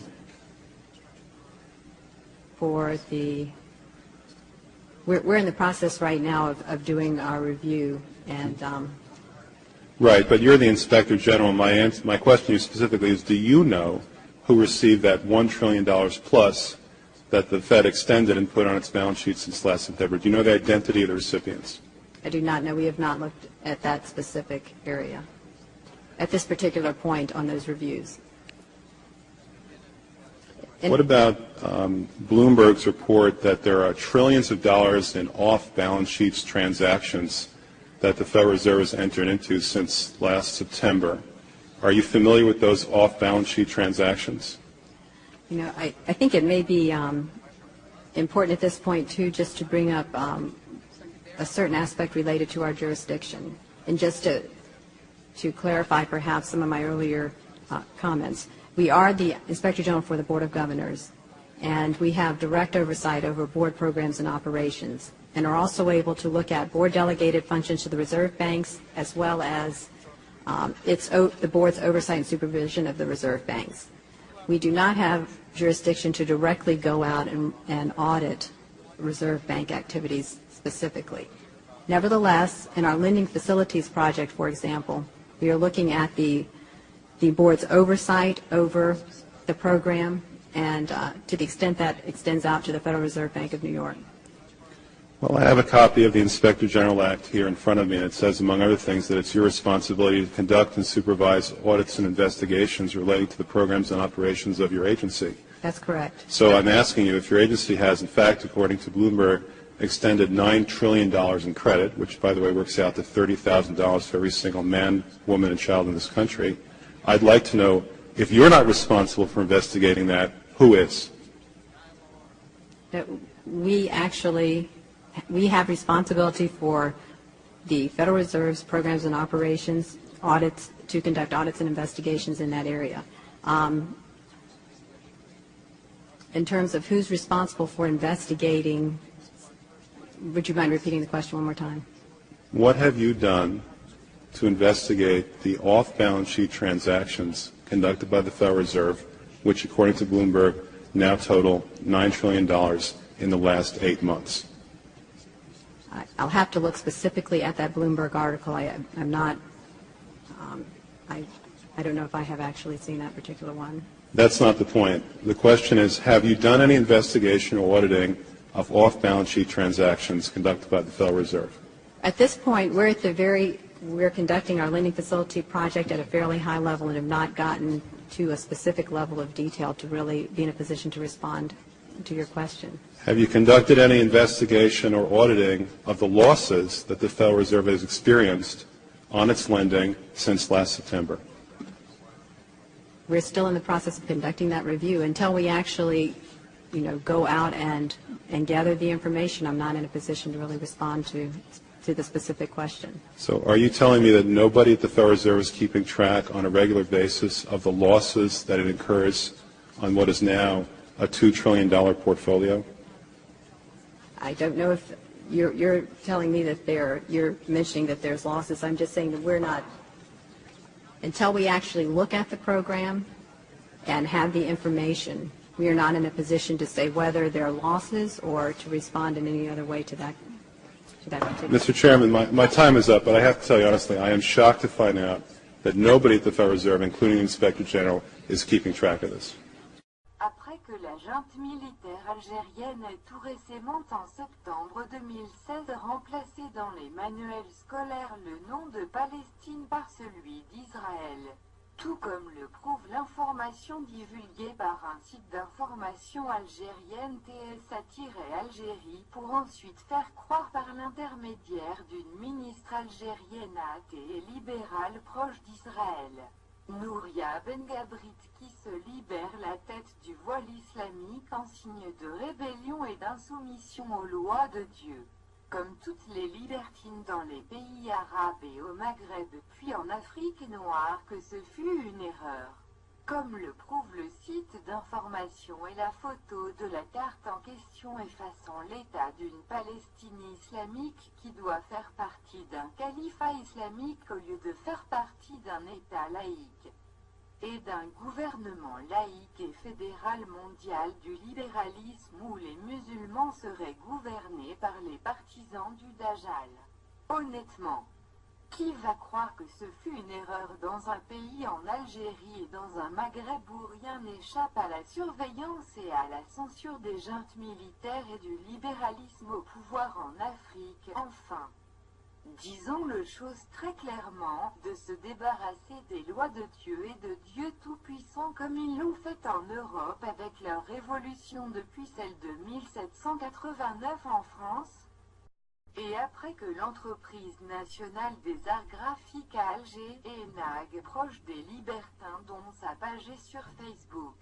For the, we're in the process right now of doing our review, and right, but you're the Inspector General. My question to you specifically is, do you know who received that $1 trillion plus that the Fed extended and put on its balance sheet since last September? Do you know the identity of the recipients? I do not know. We have not looked at that specific area at this particular point on those reviews. What about Bloomberg's report that there are trillions of dollars in off-balance sheets transactions that the Federal Reserve has entered into since last September? Are you familiar with those off-balance sheet transactions? I think it may be important at this point, too, just to bring up a certain aspect related to our jurisdiction. And just to clarify perhaps some of my earlier comments. We are the Inspector General for the Board of Governors, and we have direct oversight over board programs and operations, and are also able to look at board-delegated functions to the reserve banks, as well as the board's oversight and supervision of the reserve banks. We do not have jurisdiction to directly go out and audit reserve bank activities specifically. Nevertheless, in our lending facilities project, for example, we are looking at the board's oversight over the program, and to the extent that extends out to the Federal Reserve Bank of New York. Well, I have a copy of the Inspector General Act here in front of me, and it says, among other things, that it's your responsibility to conduct and supervise audits and investigations relating to the programs and operations of your agency. That's correct. So I'm asking you if your agency has, in fact, according to Bloomberg, extended $9 trillion in credit, which, by the way, works out to $30,000 for every single man, woman, and child in this country. I'd like to know, if you're not responsible for investigating that, who is? We have responsibility for the Federal Reserve's programs and operations, audits, to conduct audits and investigations in that area. In terms of who's responsible for investigating, would you mind repeating the question one more time? What have you done to investigate the off-balance sheet transactions conducted by the Federal Reserve, which, according to Bloomberg, now total $9 trillion in the last 8 months? I'll have to look specifically at that Bloomberg article. I'm not, I don't know if I have actually seen that particular one. That's not the point. The question is, have you done any investigation or auditing of off-balance sheet transactions conducted by the Federal Reserve? At this point, we're conducting our lending facility project at a fairly high level and have not gotten to a specific level of detail to really be in a position to respond to your question. Have you conducted any investigation or auditing of the losses that the Federal Reserve has experienced on its lending since last September? We're still in the process of conducting that review. Until we actually, go out and gather the information, I'm not in a position to really respond to the specific question. So are you telling me that nobody at the Federal Reserve is keeping track on a regular basis of the losses that it incurs on what is now a $2 trillion portfolio? I don't know if you're telling me that you're mentioning that there's losses. I'm just saying that we're not, until we actually look at the program and have the information, we are not in a position to say whether there are losses or to respond in any other way to that. Mr. Chairman, my time is up, but I have to tell you honestly, I am shocked to find out that nobody at the Federal Reserve, including the Inspector General, is keeping track of this. Après que la junte militaire algérienne ait tout récemment, en septembre 2016, remplacé dans les manuels scolaires le nom de Palestine par celui d'Israël, tout comme le prouve l'information divulguée par un site d'information algérienne TSA-Algérie pour ensuite faire croire par l'intermédiaire d'une ministre algérienne athée et libérale proche d'Israël, Nouria Ben-Gabrit, qui se libère la tête du voile islamique en signe de rébellion et d'insoumission aux lois de Dieu. Comme toutes les libertines dans les pays arabes et au Maghreb puis en Afrique noire, que ce fut une erreur. Comme le prouve le site d'information et la photo de la carte en question effaçant l'état d'une Palestine islamique qui doit faire partie d'un califat islamique au lieu de faire partie d'un État laïque et d'un gouvernement laïque et fédéral mondial du libéralisme où les musulmans seraient gouvernés par les partisans du Dajjal. Honnêtement, qui va croire que ce fut une erreur dans un pays en Algérie et dans un Maghreb où rien n'échappe à la surveillance et à la censure des juntes militaires et du libéralisme au pouvoir en Afrique, enfin? Disons-le chose très clairement, de se débarrasser des lois de Dieu et de Dieu Tout-Puissant comme ils l'ont fait en Europe avec leur révolution depuis celle de 1789 en France, et après que l'entreprise nationale des arts graphiques à Alger, ENAG, proche des libertins dont sa page est sur Facebook,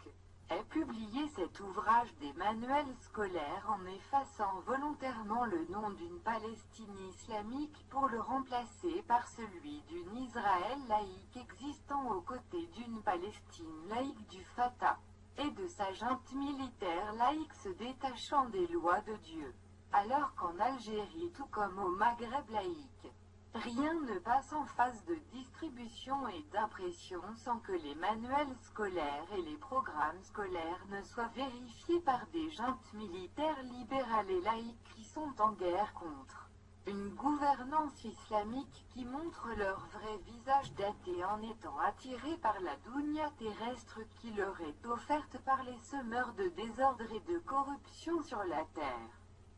ait publié cet ouvrage des manuels scolaires en effaçant volontairement le nom d'une Palestine islamique pour le remplacer par celui d'une Israël laïque existant aux côtés d'une Palestine laïque du Fatah, et de sa junte militaire laïque se détachant des lois de Dieu. Alors qu'en Algérie, tout comme au Maghreb laïque, rien ne passe en phase de distribution et d'impression sans que les manuels scolaires et les programmes scolaires ne soient vérifiés par des juntes militaires libérales et laïques qui sont en guerre contre une gouvernance islamique qui montre leur vrai visage daté en étant attirés par la dounia terrestre qui leur est offerte par les semeurs de désordre et de corruption sur la terre.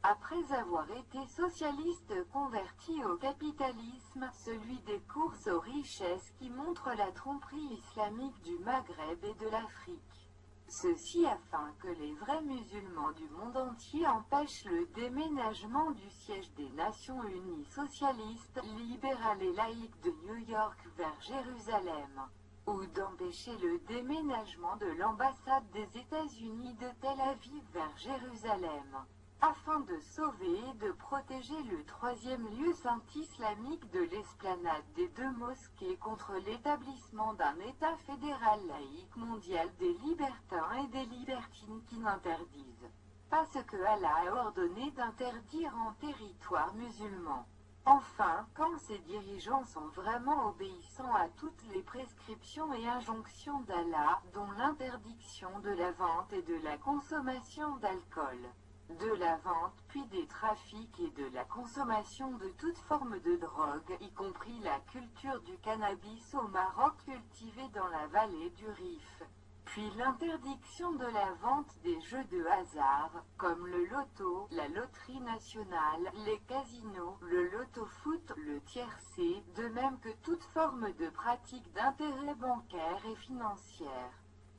Après avoir été socialiste converti au capitalisme, celui des courses aux richesses qui montre la tromperie islamique du Maghreb et de l'Afrique. Ceci afin que les vrais musulmans du monde entier empêchent le déménagement du siège des Nations Unies socialistes, libérales et laïques de New York vers Jérusalem, ou d'empêcher le déménagement de l'ambassade des États-Unis de Tel Aviv vers Jérusalem, afin de sauver et de protéger le troisième lieu saint islamique de l'esplanade des deux mosquées contre l'établissement d'un État fédéral laïque mondial des libertins et des libertines qui n'interdisent pas ce que Allah a ordonné d'interdire en territoire musulman. Enfin, quand ces dirigeants sont vraiment obéissants à toutes les prescriptions et injonctions d'Allah, dont l'interdiction de la vente et de la consommation d'alcool, de la vente puis des trafics et de la consommation de toute forme de drogue, y compris la culture du cannabis au Maroc cultivé dans la vallée du Rif, puis l'interdiction de la vente des jeux de hasard, comme le loto, la loterie nationale, les casinos, le loto-foot, le tiercé, de même que toute forme de pratique d'intérêt bancaire et financière.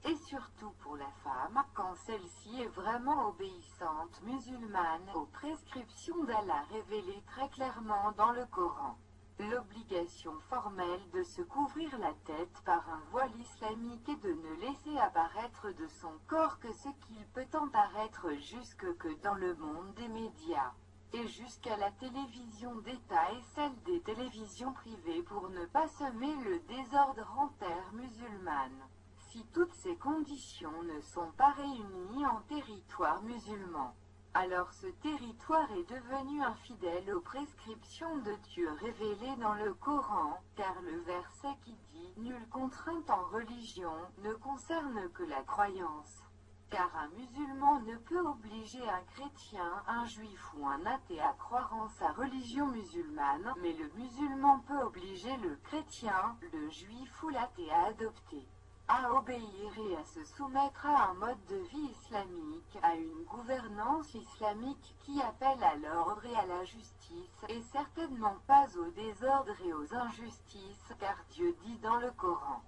Et surtout pour la femme, quand celle-ci est vraiment obéissante musulmane aux prescriptions d'Allah révélées très clairement dans le Coran. L'obligation formelle de se couvrir la tête par un voile islamique et de ne laisser apparaître de son corps que ce qu'il peut en paraître jusque que dans le monde des médias, et jusqu'à la télévision d'État et celle des télévisions privées pour ne pas semer le désordre en terre musulmane. Si toutes ces conditions ne sont pas réunies en territoire musulman, alors ce territoire est devenu infidèle aux prescriptions de Dieu révélées dans le Coran, car le verset qui dit « Nulle contrainte en religion » ne concerne que la croyance. Car un musulman ne peut obliger un chrétien, un juif ou un athée à croire en sa religion musulmane, mais le musulman peut obliger le chrétien, le juif ou l'athée à adopter, à obéir et à se soumettre à un mode de vie islamique, à une gouvernance islamique qui appelle à l'ordre et à la justice, et certainement pas au désordre et aux injustices, car Dieu dit dans le Coran: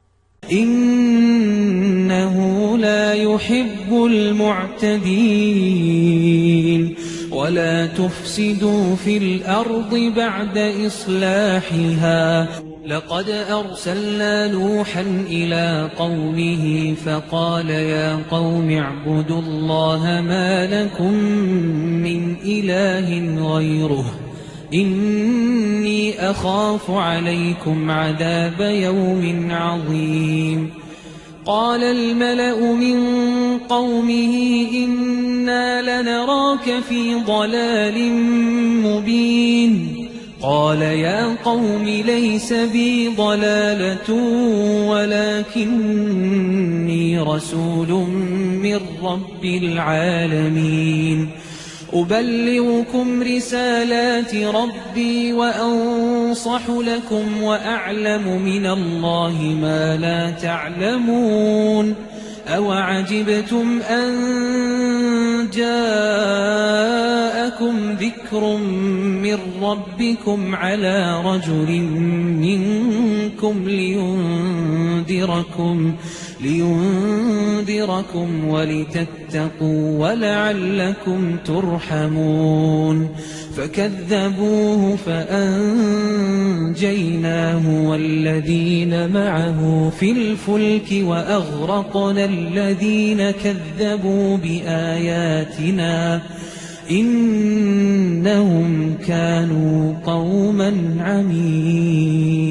إنه لا يحب المعتدين ولا تفسدوا في الأرض بعد إصلاحها لقد أرسلنا نوحا إلى قومه فقال يا قوم اعبدوا الله ما لكم من إله غيره إني أخاف عليكم عذاب يوم عظيم قال الملأ من قومه إنا لنراك في ضلال مبين قال يا قوم ليس بي ضلالة ولكني رسول من رب العالمين أبلغكم رسالات ربي وأنصح لكم وأعلم من الله ما لا تعلمون أوعجبتم أن جاءكم ذكر من ربكم على رجل منكم لينذركم ولتتقوا ولعلكم ترحمون فكذبوه فأنجيناه والذين معه في الفلك وأغرقنا الذين كذبوا بآياتنا إنهم كانوا قوما عمين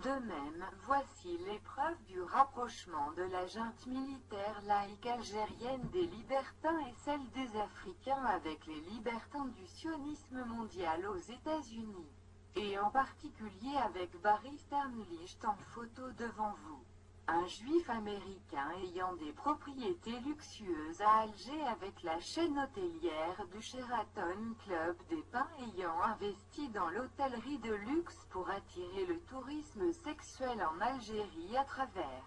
De même, voici l'épreuve du rapprochement de la junte militaire laïque algérienne des libertins et celle des Africains avec les libertins du sionisme mondial aux États-Unis. Et en particulier avec Barry Sternlicht en photo devant vous. Un juif américain ayant des propriétés luxueuses à Alger avec la chaîne hôtelière du Sheraton Club des Pins ayant investi dans l'hôtellerie de luxe pour attirer le tourisme sexuel en Algérie à travers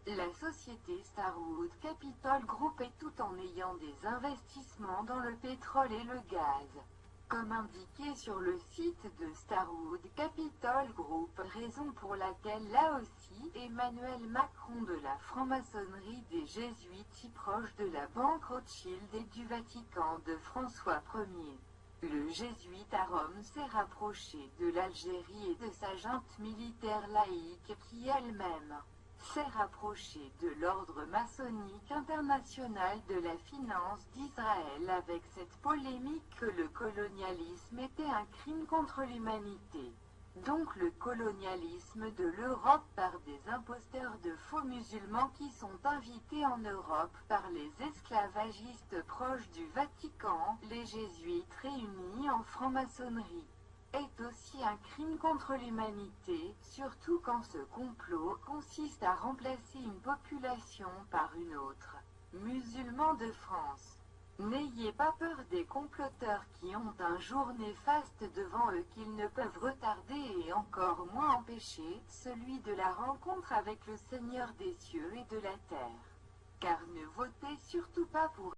la société Starwood Capital Group et tout en ayant des investissements dans le pétrole et le gaz. Comme indiqué sur le site de Starwood Capital Group, raison pour laquelle là aussi Emmanuel Macron de la franc-maçonnerie des Jésuites si proche de la banque Rothschild et du Vatican de François Ier. Le jésuite à Rome s'est rapproché de l'Algérie et de sa junte militaire laïque qui elle-même s'est rapprochée de l'ordre maçonnique international de la finance d'Israël avec cette polémique que le colonialisme était un crime contre l'humanité. Donc le colonialisme de l'Europe par des imposteurs de faux musulmans qui sont invités en Europe par les esclavagistes proches du Vatican, les jésuites réunis en franc-maçonnerie, est aussi un crime contre l'humanité, surtout quand ce complot consiste à remplacer une population par une autre. Musulmans de France. N'ayez pas peur des comploteurs qui ont un jour néfaste devant eux qu'ils ne peuvent retarder et encore moins empêcher, celui de la rencontre avec le Seigneur des cieux et de la terre. Car ne votez surtout pas pour